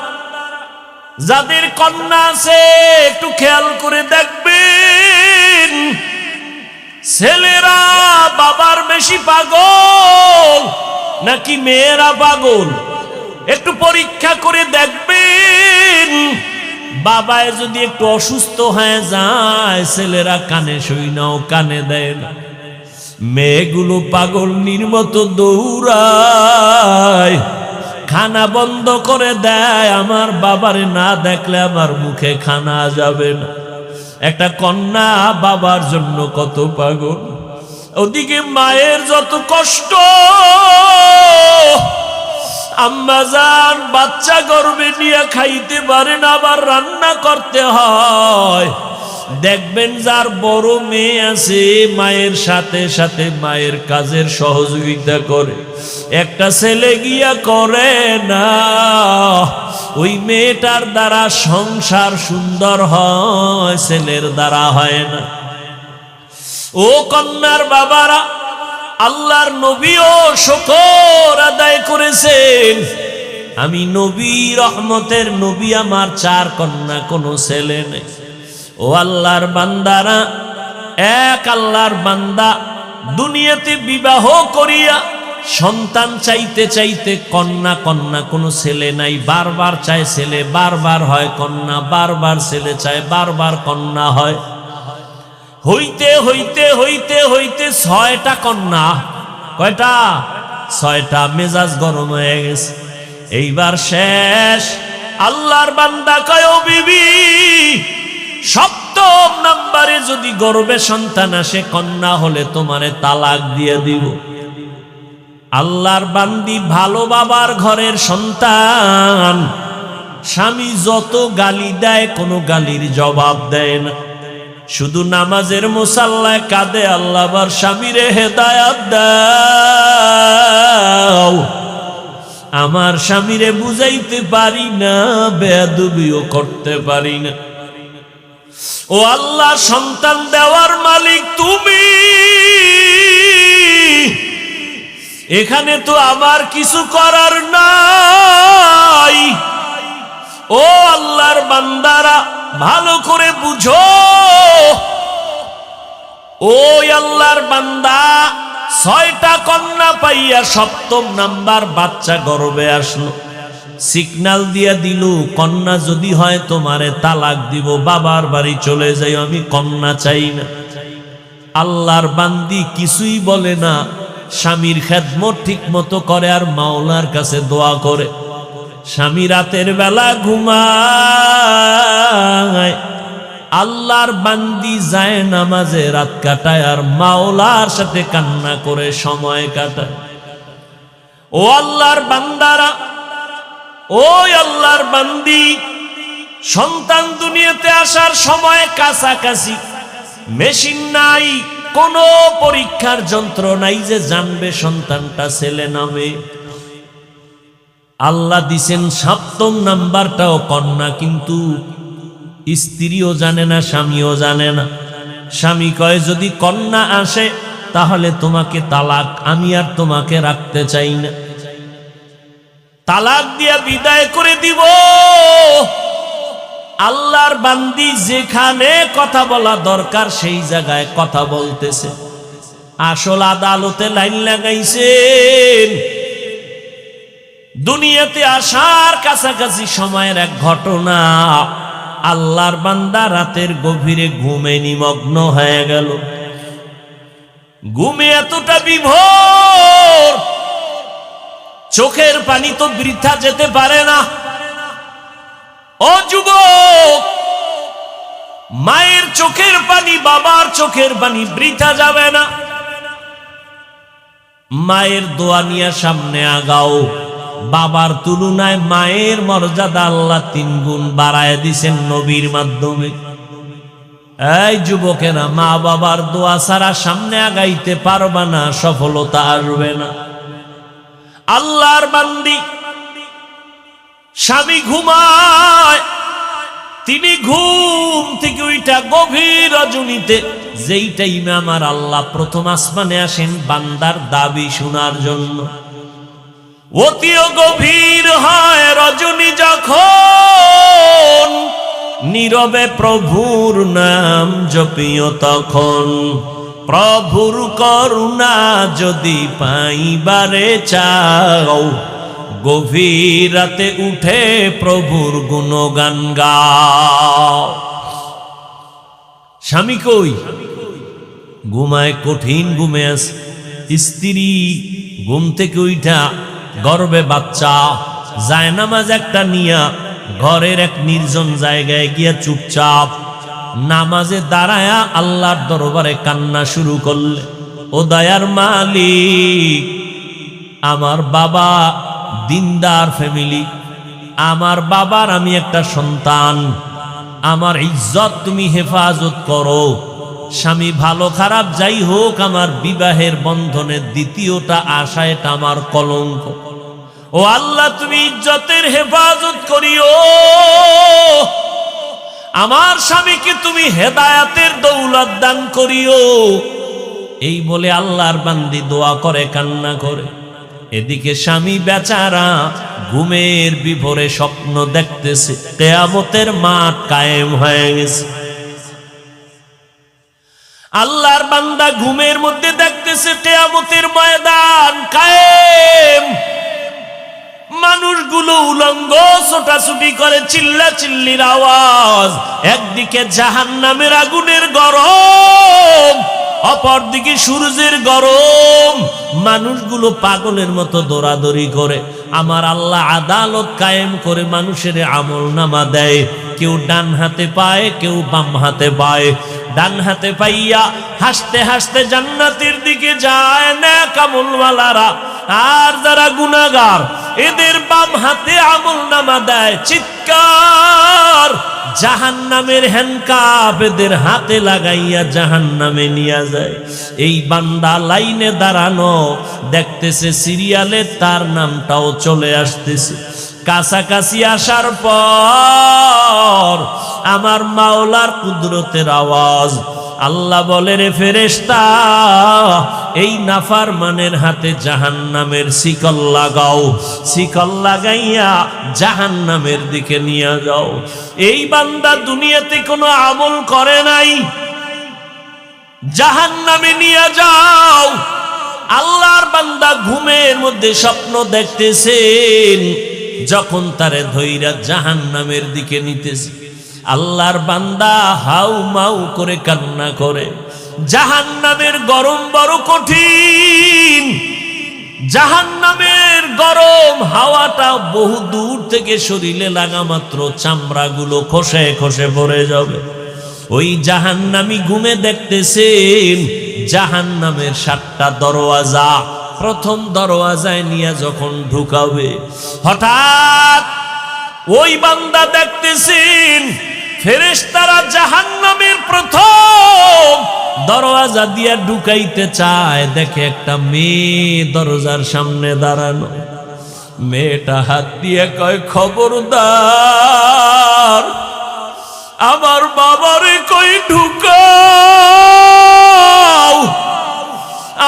যাদের কন্যা আছে একটু খেয়াল করে দেখবেন, ছেলেরা বাবার বেশি পাগল নাকি মেয়েরা পাগল? একটু পরীক্ষা করে দেখবেন। বাবায় যদি একটু অসুস্থ হয়ে যায়, ছেলেরা কানে শুই নাও, কানে দেয় না। মেয়েগুলো পাগলনির মতো দৌড়ায়, খানা বন্ধ করে দেয়, আমার বাবারে না দেখলে আমার মুখে খানা যাবে না। একটা কন্যা বাবার জন্য কত পাগল, ওদিকে মায়ের যত কষ্ট, আম্মা জান বাচ্চা গর্ভে নিয়ে খাইতে পারে না, আবার রান্না করতে হয়। দেখবেন যার বড় মেয়ে আছে মায়ের সাথে সাথে মায়ের কাজের সহযোগিতা করে, একটা ছেলে গিয়া করে না, ওই মেয়েটার দ্বারা সংসার সুন্দর হয়, ছেলের দ্বারা হয় না। ও কন্যার বাবারা, আল্লাহর নবীও শুকর আদায় করেছেন, আমি নবী রহমতের নবী, আমার 4 কন্যা, কোনো ছেলে নেই। ও আল্লাহর বান্দারা, এক আল্লাহর বান্দা দুনিয়াতে বিবাহ করিয়া সন্তান চাইতে চাইতে কন্যা কন্যা, কোনো ছেলে নাই, বারবার চায় ছেলে, বারবার হয় কন্যা, বারবার ছেলে চায়, বারবার কন্যা হয়। হইতে হইতে হইতে হইতে 6টা কন্যা, কয়টা? 6টা। মেজাজ গরম হয়ে গেছে, এইবার শেষ। আল্লাহর বান্দা কয়, ও বিবি, 7ম নাম্বারে যদি গর্ভে সন্তান আসে কন্যা হলে তোমারে তালাক দিয়ে দিব। আল্লাহর বান্দি ভালো বাবার ঘরের সন্তান, স্বামী যত গালি দেয় কোনো গালির জবাব দেয় না, শুধু নামাজের মুসাল্লায় কাঁদে, আল্লাহ আবার স্বামীরে হেদায়াত দাও। আমার স্বামীরে বুঝাইতে পারি না, বেয়াদবিও করতে পারি না। ও আল্লাহ, সন্তান দেওয়ার মালিক তুমি, এখানে তো আমার কিছু করার নাই। ও আল্লাহর বান্দারা, ভালো করে বুঝো, ওই আল্লাহর বান্দা 6টা কন্যা পাইয়া 7ম নাম্বার বাচ্চা গর্ভে আসলো, সিগন্যাল দিয়া দিল, কন্যা যদি হয় তোমারে তালাক দিব, বাবার বাড়ি চলে যাই, আমি কন্যা চাই না। আল্লাহর বান্দি কিছুই বলে না, স্বামীর খেদমত ঠিক মতো করে আর মাওলার কাছে দোয়া করে। স্বামী রাতের বেলা ঘুমায়, আল্লাহর বান্দি যায় নামাজে রাত কাটায় আর মাওলার সাথে কান্না করে সময় কাটায়। ও আল্লাহর বান্দারা, ওই আল্লাহর বান্দি সন্তান দুনিয়াতে আসার সময় কাছাকাছি, মেশিন নাই, কোনো পরীক্ষার যন্ত্র নাই যে জানবে সন্তানটা ছেলে না মেয়ে। আল্লাহ দিছেন 7ম নাম্বারটাও কন্যা, কিন্তু স্ত্রীও জানে না, স্বামীও জানে না। স্বামী কয়, যদি কন্যা আসে তাহলে তোমাকে তালাক, আমি আর তোমাকে রাখতে চাই না, তালাক দিয়া বিদায় করে দিব। আল্লাহর বান্দি যেখানে কথা বলা দরকার সেই জায়গায় কথা বলতেছে। আসল আদালতে লাইন লাগাইছেন। দুনিয়াতে আসার কাছাকাছি সময়ের এক ঘটনা, আল্লাহর বান্দা রাতের গভীরে ঘুমে নিমগ্ন হয়ে গেল। ঘুমে এতটা বিভোর, চোখের পানি তো বৃথা যেতে পারে না। ও যুবক, মায়ের চোখের পানি, বাবার চোখের পানি বৃথা যাবে না। মায়ের দোয়া নিয়ে সামনে আগাও। বাবার তুলনায় মায়ের মর্যাদা আল্লাহ 3 গুণ বাড়ায় দিছেন নবীর মাধ্যমে। এই যুবকেরা, মা বাবার দোয়া ছাড়া সামনে আগাইতে পারবা না, সফলতা আসবে না। আল্লাহর বান্দি, স্বামী ঘুমায়, তিনি ঘুম থেকে উইঠা গভীর রজনীতে, যেই টাইমে আমার আল্লাহ প্রথম আসমানে আসেন বান্দার দাবি শোনার জন্য, অতিও গভীর হয় রজনী যখন, নীরবে প্রভুর নাম জপিও তখন। প্রভুর করুণা যদি পাইবারে চাও, গভীর রাতে উঠে প্রভুর গুণগান গাও। স্বামী কই? ঘুমায়, কঠিন ঘুমে আছে। স্ত্রী ঘুম থেকে উঠা গর্বে বাচ্চা, জায়নামাজ একটা নিয়া ঘরের এক নির্জন জায়গায় গিয়া চুপচাপ নামাজে দাঁড়ায়া আল্লাহর দরবারে কান্না শুরু করলে, ও দয়ার মালিক, আমার বাবা দিনদার ফ্যামিলি, আমার বাবার আমি একটা সন্তান, আমার ইজ্জত তুমি হেফাজত করো। স্বামী ভালো খারাপ যাই হোক, আমার বিবাহের বন্ধনের দ্বিতীয়টা আশা, এটা আমার কলঙ্ক। ও আল্লাহ, তুমি ইজ্জতের হেফাজত করিও। আমার স্বামীকে তুমি হেদায়াতের দৌলত দান করিও। এই বলে আল্লাহর বান্দি দোয়া করে, কান্না করে। এদিকে স্বামী বেচারা ঘুমের বিভোরে স্বপ্ন দেখতেছে কিয়ামতের মাঠ কায়েম হয়ে গেছে। আল্লাহর বান্দা ঘুমের মধ্যে দেখতেছে কিয়ামতের ময়দান কায়েম। মানুষগুলো উলঙ্গ ছোটাছুটি করে, চিল্লা চিল্লির আওয়াজ। একদিকে জাহান্নামের আগুনের গরম, অপরদিকে সূর্যের গরম। মানুষগুলো পাগলের মতো দৌড়াদৌড়ি করে। আমার আল্লাহ আদালত কায়েম করে মানুষের আমল নামা দেয়। কেউ ডান হাতে পায়, কেউ বাম হাতে পায়। ডান হাতে পাইয়া হাসতে হাসতে জান্নাতের দিকে যায় নেক আমলওয়ালারা, আর যারা গুনাহগার এদের বাম হাতে আমল নামা দেয়। চিৎকার, জাহান্নামের হ্যান্ডকাপ এদের হাতে লাগাইয়া জাহান্নামে নিয়ে যায়। এই বান্দা লাইনে দাঁড়ানো দেখতেছে, সিরিয়ালে তার নামটাও চলে আসতেছে। কাছাকাছি আসার পর আমার মাওলার কুদরতের আওয়াজ। আল্লাহ বলে, রে ফেরেশতা, এই নাফরমানের হাতে জাহান্নামের শিকল লাগাও, শিকল লাগাইয়া জাহান্নামের দিকে নিয়ে যাও। এই বান্দা দুনিয়াতে কোনো আমল করে নাই, জাহান্নামে নিয়ে যাও। আল্লাহর বান্দা ঘুমের মধ্যে স্বপ্ন দেখতেছেন, যখন তারে ধইরা জাহান্নামের দিকে নিতেছে, আল্লাহর বান্দা হাউ মাউ করে কান্না করে। জাহান্নামের গরম বড় কঠিন, জাহান্নামের গরম হাওয়াটা বহু দূর থেকে শরীরে লাগা মাত্র চামড়াগুলো খসে খসে পড়ে যাবে। ওই জাহান্নামী ঘুমে দেখতেছেন জাহান্নামের 7টা দরওয়াজা। প্রথম দরওয়াজায় নিয়ে যখন ঢুকাবে, হঠাৎ ওই বান্দা দেখতেছেন ফেরেশতারা জাহান্নামের প্রথম দরওয়াজা দিয়া ঢুকাইতে চায়। দেখে একটা মেয়ে দরজার সামনে দাঁড়ানো। মেয়েটা হাত দিয়ে কয়, খবরদার, আমার বাবারে কই ঢুকাও,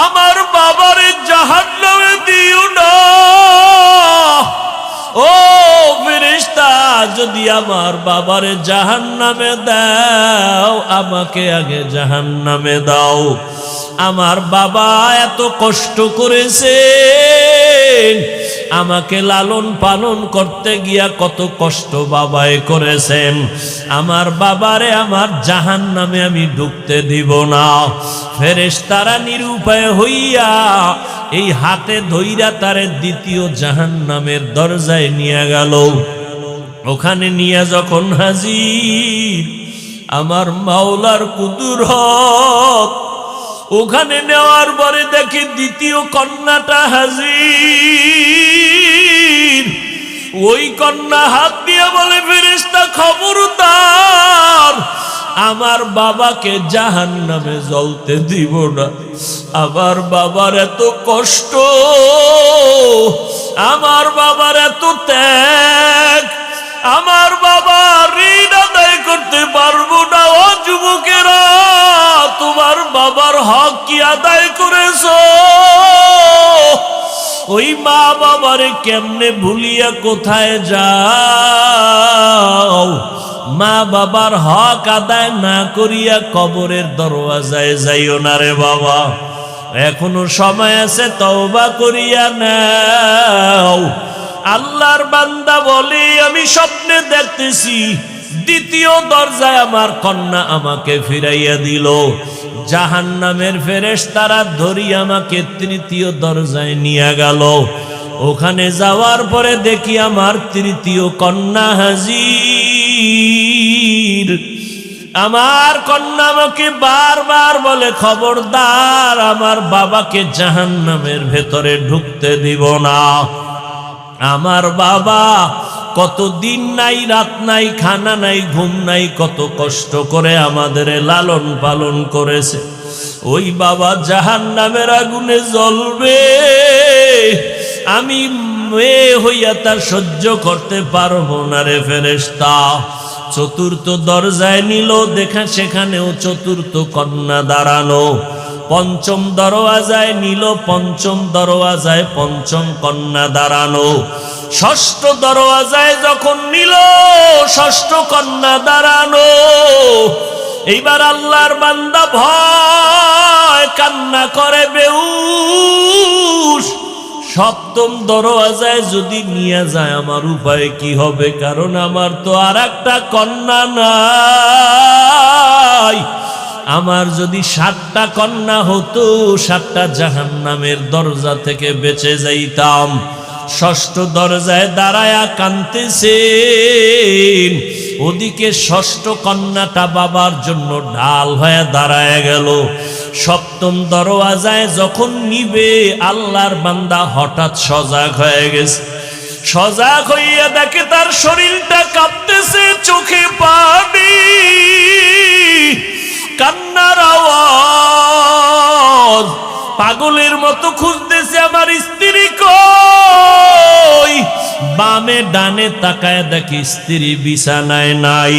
আমার বাবারে জাহান্নামে দিও না। ও ফেরেশতা, যদি আমার বাবারে জাহান্নামে দাও, আমাকে আগে জাহান্নামে দাও। আমার বাবা এত কষ্ট করেছে, আমাকে লালন পালন করতে গিয়া কত কষ্ট বাবাই করেছেন। আমার বাবারে আমার জাহান্নামে আমি ঢুকতে দিব না। ফেরেশতারা নিরুপায় হইয়া এই হাতে ধইরা তারে দ্বিতীয় জাহান্নামের দরজায় নিয়ে গেল। ওখানে নিয়ে যখন হাজির আমার মাওলার কুদরত, ওখানে নেওয়ার পরে দেখি দ্বিতীয় কন্যাটা হাজির। ওই কন্যা হাত দিয়ে বলে, ফেরেশতা খবরদার, আমার বাবাকে জাহান্নামে জ্বলতে দিব না। আমার বাবার এত কষ্ট, আমার বাবার এত ত্যাগ, আমার বাবা ঋণ আদায় করতে পারবো না। ও যুবকেরা, তোমার বাবার হক কি আদায় করেছো? ওই মা বাবারে কেমনে ভুলিয়া কোথায় যাও? মা বাবার হক আদায় না করিয়া কবরের দরওয়াজায় যাইও না রে বাবা, এখনো সময় আছে, তওবা করিয়া নাও। আল্লাহর বান্দা বলে, আমি স্বপ্নে দেখতেছি দ্বিতীয় দরজায় আমার কন্যা আমাকে ফিরাইয়া দিল। জাহান্নামের ফেরেশতারা ধরি আমাকে তৃতীয় দরজায় নিয়ে গেল। ওখানে যাওয়ার পরে দেখি আমার তৃতীয় কন্যা হাজির। আমার কন্যা আমাকে বারবার বলে, খবরদার আমার বাবাকে জাহান্নামের ভেতরে ঢুকতে দিব না। আমার বাবা কত দিন নাই, রাত নাই, খানা নাই, ঘুম নাই, কত কষ্ট করে আমাদের লালন পালন করেছে। ওই বাবা জাহান্নামের আগুনে জ্বলবে, আমি মেয়ে হইয়া তার সহ্য করতে পারবো না রে ফেরেশতা। চতুর্থ দরজায় নিল, দেখা সেখানেও চতুর্থ কন্যা দাঁড়ানো। পঞ্চম দরওয়াজায় নিল, পঞ্চম দরওয়াজায় পঞ্চম কন্যা দাঁড়ানো। ষষ্ঠ দরওয়াজায় যখন নিল, ষষ্ঠ কন্যা দাঁড়ানো। এইবার আল্লাহর বান্দা ভয় কান্না করে বেহুশ। সপ্তম দরওয়াজায় যদি নিয়ে যায় আমার উপায় কি হবে? কারণ আমার তো আর একটা কন্যা নাই। আমার যদি 7টা কন্যা হতো, 7টা জাহান্নামের দরজা থেকে বেঁচে যাইতাম। ষষ্ঠ দরজায় দাঁড়ায়া কাঁদতেছেন, ওদিকে ষষ্ঠ কন্যাটা বাবার জন্য ঢাল হয়ে দাঁড়ায় গেল। সপ্তম দরওয়াজায় যখন নিবে, আল্লাহর বান্দা হঠাৎ সজাগ হয়ে গেছে। সজাগ হইয়া দেখে তার শরীরটা কাঁপতেছে, চোখে পানি, কান্নার আওয়াজ। পাগলের মতো খুঁজতেছে আমার স্ত্রী কই। বামে ডানে তাকায় দেখি স্ত্রী বিছানায় নাই।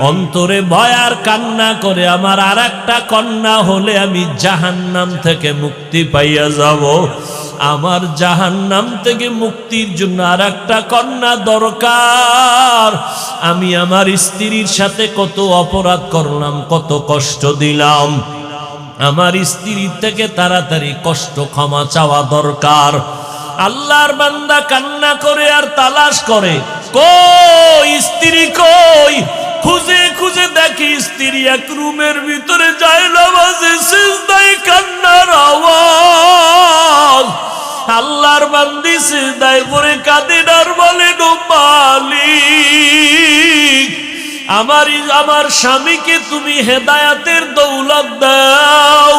অন্তরে ভয় আর কান্না করে, আমার আর একটা কন্যা হলে আমি জাহান্নাম থেকে মুক্তি পাইয়া যাব। আমার জাহান্নাম থেকে মুক্তির জন্য আর একটা কন্যা দরকার। আমি আমার স্ত্রীর সাথে কত অপরাধ করলাম, কত কষ্ট দিলাম। আমার স্ত্রীর থেকে তাড়াতাড়ি কষ্ট ক্ষমা চাওয়া দরকার। আল্লাহর বান্দা কান্না করে আর তালাশ করে, কই স্ত্রী কই। খুঁজে খুঁজে দেখি স্ত্রী এক রুমের ভিতরে যায় নামাজে সিজদায়, কান্নার আওয়াজ। আল্লাহর বান্দি সিজদায় পড়ে কাঁদে আর বলে, ও মালিক, আমার স্বামীকে তুমি হেদায়াতের দৌলত দাও।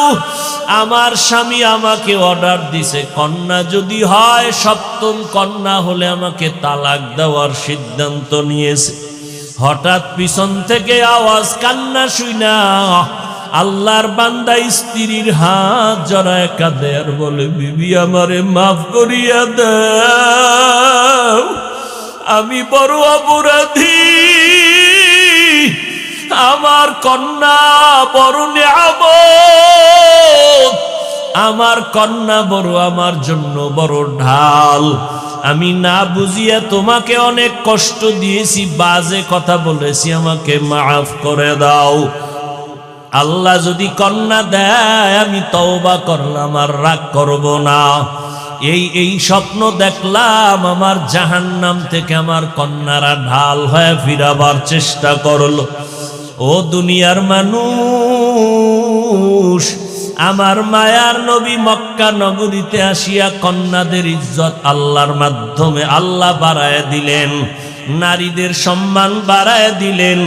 আমার স্বামী আমাকে অর্ডার দিছে, কন্যা যদি হয়, সপ্তম কন্যা হলে আমাকে তালাক দেওয়ার সিদ্ধান্ত নিয়েছে। হঠাৎ পিছন থেকে আওয়াজ, কান্না শুইনা আল্লাহর বান্দা স্ত্রীর হাত জড়ায় কাঁদে আর বলে, বিবি আমারে মাফ করিয়া দাও, আমি বড় অপরাধী। আমার কন্যা বড় নিয়ামত, আমার কন্যা বড় আমার জন্য বড় ঢাল। আমি না বুঝিয়া তোমাকে অনেক কষ্ট দিয়েছি, বাজে কথা বলেছি, আমাকে মাফ করে দাও। আল্লাহ যদি কন্যা দেয় আমি তওবা করলাম, আর রাগ করব না। এই স্বপ্ন দেখলাম, আমার জাহান্নাম থেকে আমার কন্যারা ঢাল হয়ে ফিরাবার চেষ্টা করলো। ও দুনিয়ার মানুষ, আমার মায়ার নবী মক্কা নগরীতে আসিয়া কন্যাদের ইজ্জত আল্লাহর মাধ্যমে আল্লাহ বাড়ায় দিলেন, নারীদের সম্মান বাড়ায় দিলেন।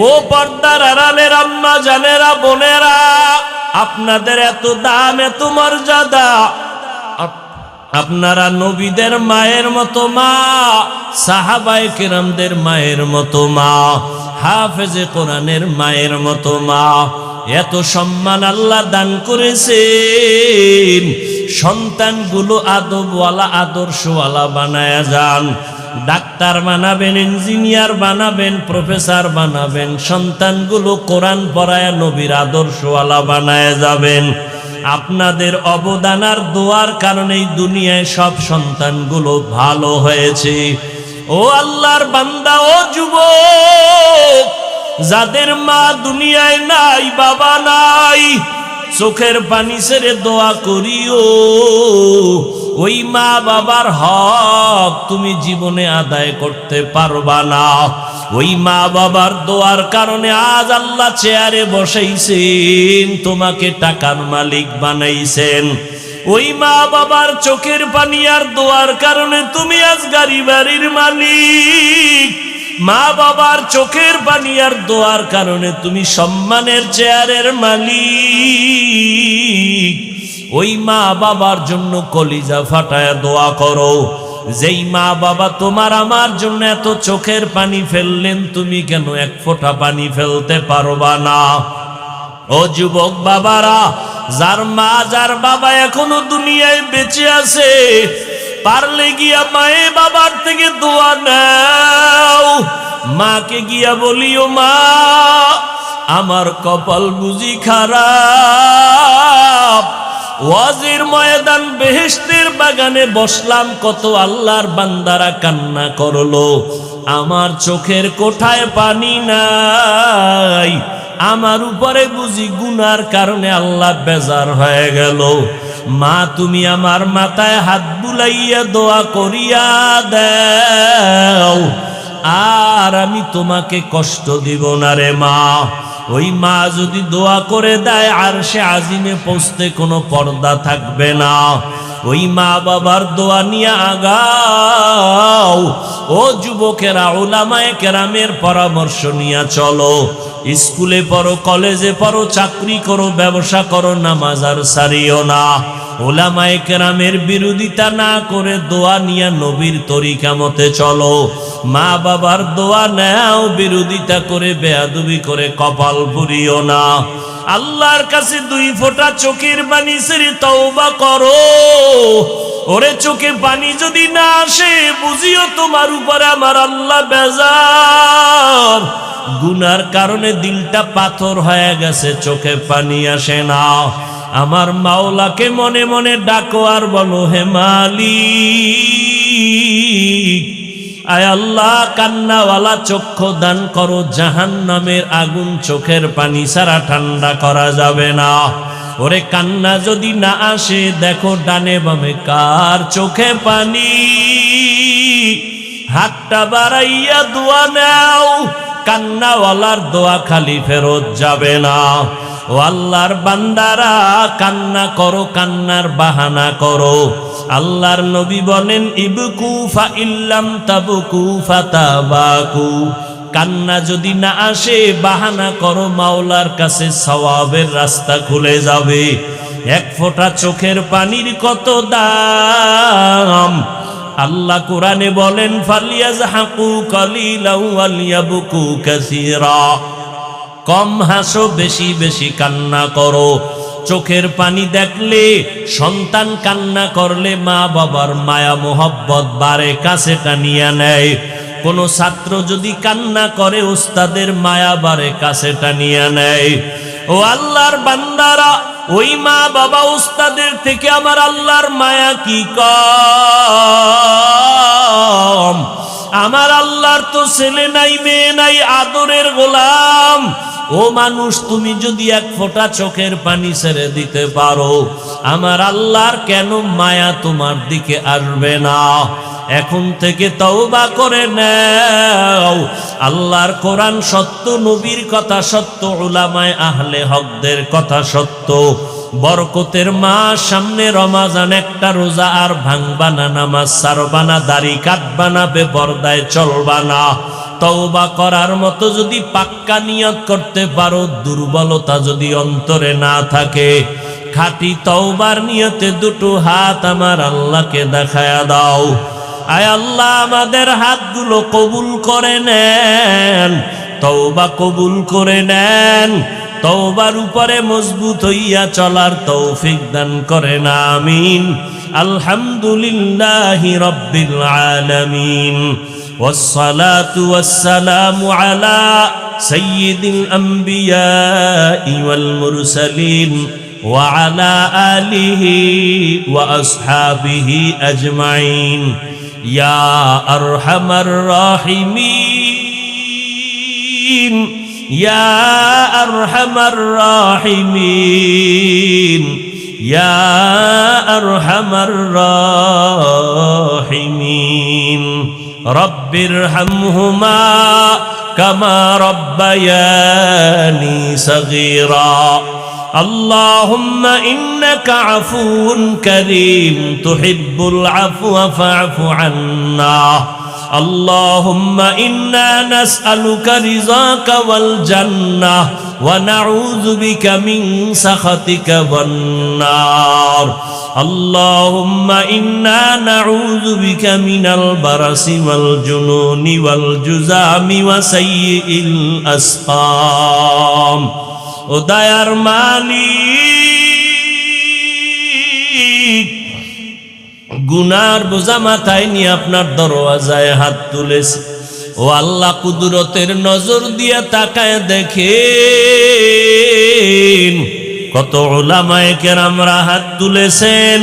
ও পর্দার আড়ালের আম্মা জানেরা, বোনেরা, আপনাদের এত দাম, এত মর্যাদা। আপনারা নবীদের মায়ের মতো মা, সাহাবায়ে কেরামদের মায়ের মতো মা, হাফেজে কোরআনের মায়ের মতো মা। এত সম্মান আল্লাহ দান করেছেন। সন্তানগুলো আদবওয়ালা, আদর্শওয়ালা বানায়া যান। ডাক্তার বানাবেন, ইঞ্জিনিয়ার বানাবেন, প্রফেসর বানাবেন। সন্তানগুলো কোরআন পড়ায়া নবীর আদর্শওয়ালা বানায়া যাবেন। আপনাদের অবদান আর দোয়ার কারণেই দুনিয়ায় সব সন্তানগুলো ভালো হয়েছে। ও আল্লাহর বান্দা, ও যুবক, যাদের মা দুনিয়ায় নাই, বাবা নাই, চোখের পানি ছেড়ে দোয়া করিও। ওই মা বাবার হক তুমি জীবনে আদায় করতে পারবা না। ওই মা বাবার দোয়ার কারণে আজ আল্লাহ চেয়ারে বসাইছেন, তোমাকে টাকার মালিক বানাইছেন। ওই মা বাবার চোখের পানি আর দোয়ার কারণে তুমি আজ গাড়ি বাড়ির মালিক। মা বাবার চোখের পানি আর দোয়ার কারণে তুমি সম্মানের চেয়ারের মালিক। ওই মা বাবার জন্য কলিজা ফাটায় দোয়া করো। যেই মা বাবা তোমার আমার জন্য এত চোখের পানি ফেললেন, তুমি কেন এক ফোঁটা পানি ফেলতে পারবা না? ও যুবক বাবারা, যার মা যার বাবা এখনো দুনিয়ায় বেঁচে আছে, পারলে গিয়া মায়ে বাবার থেকে দোয়া নাও। মাকে গিয়া বলিও, মা আমার কপাল বুঝি খারাপ, ওয়াজের ময়দান বেহেশতের বাগানে বসলাম, কত আল্লাহর বান্দারা কান্না করলো, আমার চোখের কোঠায় পানি নাই, আমার উপরে বুঝি গুনার কারণে আল্লাহ বেজার হয়ে গেল। মা তুমি আমার মাথায় হাত বুলাইয়া দোয়া করিয়া দাও, আর আমি তোমাকে কষ্ট দিব না রে মা। ওই মা যদি দোয়া করে দেয়, আরশে আজিমে পৌঁছতে কোনো পর্দা থাকবে না। ওই মা বাবার দোয়া নিয়ে আগাও। ও যুবকেরা, উলামায়ে কেরামের পরামর্শ নিয়ে চলো। স্কুলে পড়ো, কলেজে পড়ো, চাকরি করো, ব্যবসা করো, নামাজ আর ছাড়িও না। উলামায়ে কেরামের বিরোধিতা না করে দোয়া নিয়ে নবীর তরিকা মতে চলো। মা বাবার দোয়া নাও, বিরোধিতা করে বেয়াদবি করে কপাল পুরিও না। আল্লাহর কাছে 2 ফোঁটা চোখের পানি ছেড়ে তওবা করো। ওরে চোখে পানি যদি না আসে, বুঝিও তোমার উপরে আমার আল্লাহ বেজার। গুনার কারণে দিলটা পাথর হয়ে গেছে, চোখে পানি আসে না। আমার মাওলাকে মনে মনে ডাকো আর বলো, হে মালিক, আয় আল্লাহ, কান্নাওয়ালা চক্ষু দান করো। জাহান্নামের আগুন চোখের পানি ছাড়া ঠান্ডা করা যাবে না। ওরে কান্না যদি না আসে, দেখো ডানে বামে কার চোখে পানি, হাতটা বাড়াইয়া দোয়া নাও। কান্নাওয়ালার দোয়া খালি ফেরত যাবে না। ও আল্লাহর বান্দারা, কান্না করো, কান্নার বাহানা করো। আল্লাহর নবী বলেন, ইবকু ফা ইল্লাম তাবকু ফাতাবাকু। কান্না যদি না আসে, বাহানা করো, মাওলার কাছে সওয়াবের রাস্তা খুলে যাবে। 1 ফোঁটা চোখের পানির কত দাম! আল্লাহ কোরআনে বলেন, ফালিয়াজহাকু কালিলাও ওয়ালিয়াবকু কাসীরা। কম হাসো, বেশি বেশি কান্না করো। চোখের পানি দেখলে, সন্তান কান্না করলে মা বাবার মায়া মোহব্বত বাড়ে, কাছে টানিয়া নেয়। কোন ছাত্র যদি কান্না করে, উস্তাদের মায়া বাড়ে, কাছে টানিয়া নেয়। ও আল্লাহর বান্দারা, ওই মা বাবা উস্তাদের থেকে আমার আল্লাহর মায়া কি কম? আমার আল্লাহর তো ছেলে নাই, মেয়ে নাই, আদরের গোলাম। ও মানুষ, তুমি যদি 1 ফোঁটা চোখের পানি ছেড়ে দিতে পারো, আমার আল্লাহর কেন মায়া তোমার দিকে আসবে না? এখন থেকে তওবা করে নাও। আল্লাহর কোরআন সত্য, নবীর কথা সত্য, উলামায়ে আহলে হকদের কথা সত্য। বরকতের মাস সামনে, রমাজান, একটা রোজা আর ভাঙবা না, নামাজ ছাড়বা না, দাড়ি কাটবা না, বেপরদায় চলবা না। তওবা করার মতো যদি পাক্কা নিয়ত করতে পারো, দুর্বলতা যদি অন্তরে না থাকে, খাঁটি তওবার নিয়তে 2 হাত আমার আল্লাহকে দেখায়া দাও। আয় আল্লাহ, আমাদের হাতগুলো কবুল করে নেন, তওবা কবুল করে নেন। তওবার উপরে মজবুত হইয়া চলার তৌফিক দান করেন, আমিন। আলহামদুলিল্লাহি রাব্বিল আলামিন। والصلاة والسلام على سيد الأنبياء والمرسلين وعلى آله وأصحابه أجمعين يا أرحم الراحمين يا أرحم الراحمين يا أرحم الراحمين رب ارحمهما كما ربياني صغيرا اللهم إنك عفو كريم تحب العفو فاعف عنا اللهم إنا نسألك رضاك والجنة ونعوذ بك من سخطك والنار اللهم إنا نعوذ بك من البرص والجنون والجذام وسيء الأسقام ও দয়ার মালিক গুনার বোঝা মাথায় নিয়ে আপনার দরওয়াজায় হাত তুলেছি ও আল্লাহ কুদরতের নজর দিয়ে তাকায় দেখেন কত উলামায়ে কেরামরা হাত তুলেছেন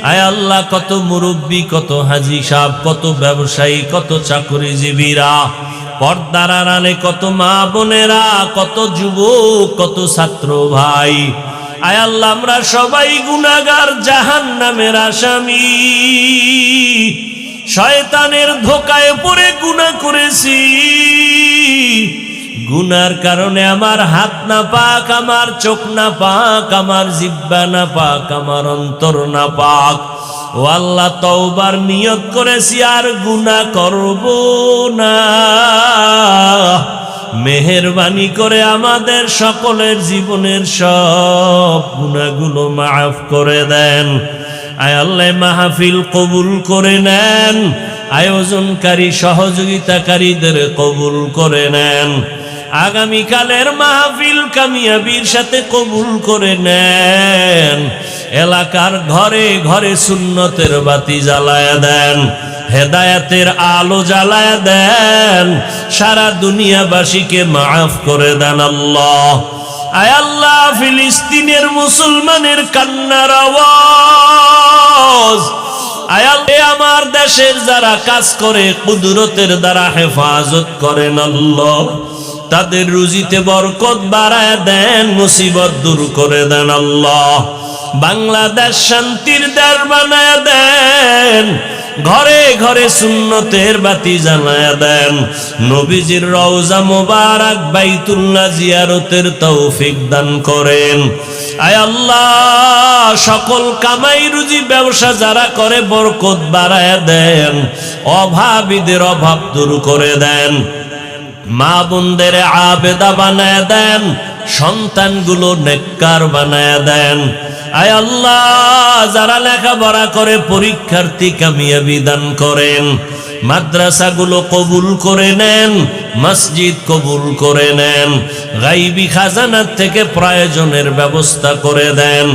আয় আল্লাহ কত মুরব্বী কত হাজী সাহেব কত ব্যবসায়ী কত চাকরিজীবীরা পর্দার আড়ালে কত মা বোনেরা কত যুবক কত ছাত্র ভাই আয় আল্লাহ আমরা সবাই গুনাহগার জাহান্নামের আসামি শয়তানের ধোঁকায় পড়ে গুনাহ করেছি গুনার কারণে আমার হাত না পাক আমার চোখ না পাক আমার জিহ্বা না পাক আমার অন্তর না পাক ও আল্লাহ তওবার নিয়ত করেছি আর গুনাহ করব না মেহেরবানি করে আমাদের সকলের জীবনের সব গুনাহগুলো মাফ করে দেন আয় আল্লাহ মাহফিল কবুল করে নেন আয়োজনকারী সহযোগিতাকারীদের কবুল করে নেন আগামীকালের মাহফিল কামিয়াবির সাথে কবুল করে নেন এলাকার ঘরে ঘরে সুন্নতের বাতি জ্বালায়া দেন হেদায়েতের আলো জ্বালায়া দেন সারা দুনিয়াবাসীকে মাফ করে দেন আল্লাহ আয় আল্লাহ ফিলিস্তিনের মুসলমানের কান্নার আওয়াজ আয় আল্লাহ আমার দেশের যারা কাজ করে কুদরতের দ্বারা হেফাজত করেন আল্লাহ তাদের রুজিতে বরকত বাড়ায় দেন মুসিবত দূর করে দেন আল্লাহ বাংলাদেশ শান্তির দ্বার বানায় দেন ঘরে ঘরে সুন্নতের বাতি জ্বালায়া দেন নবীজির রওজা মোবারক বাইতুল্লাহ জিয়ারতের তৌফিক দান করেন আয় আল্লাহ সকল কামাই রুজি ব্যবসা যারা করে বরকত বাড়ায় দেন অভাবীদের অভাব দূর করে দেন মা বোনদের আবেদা বানায় দেন সন্তানগুলো নেককার বানায় দেন আয় আল্লাহ যারা লেখাপড়া করে পরীক্ষার্থী কামিয়াবি দান করেন মাদ্রাসাগুলো কবুল করে নেন মসজিদ কবুল করে নেন গায়বী খাজানার থেকে প্রয়োজনের ব্যবস্থা করে দেন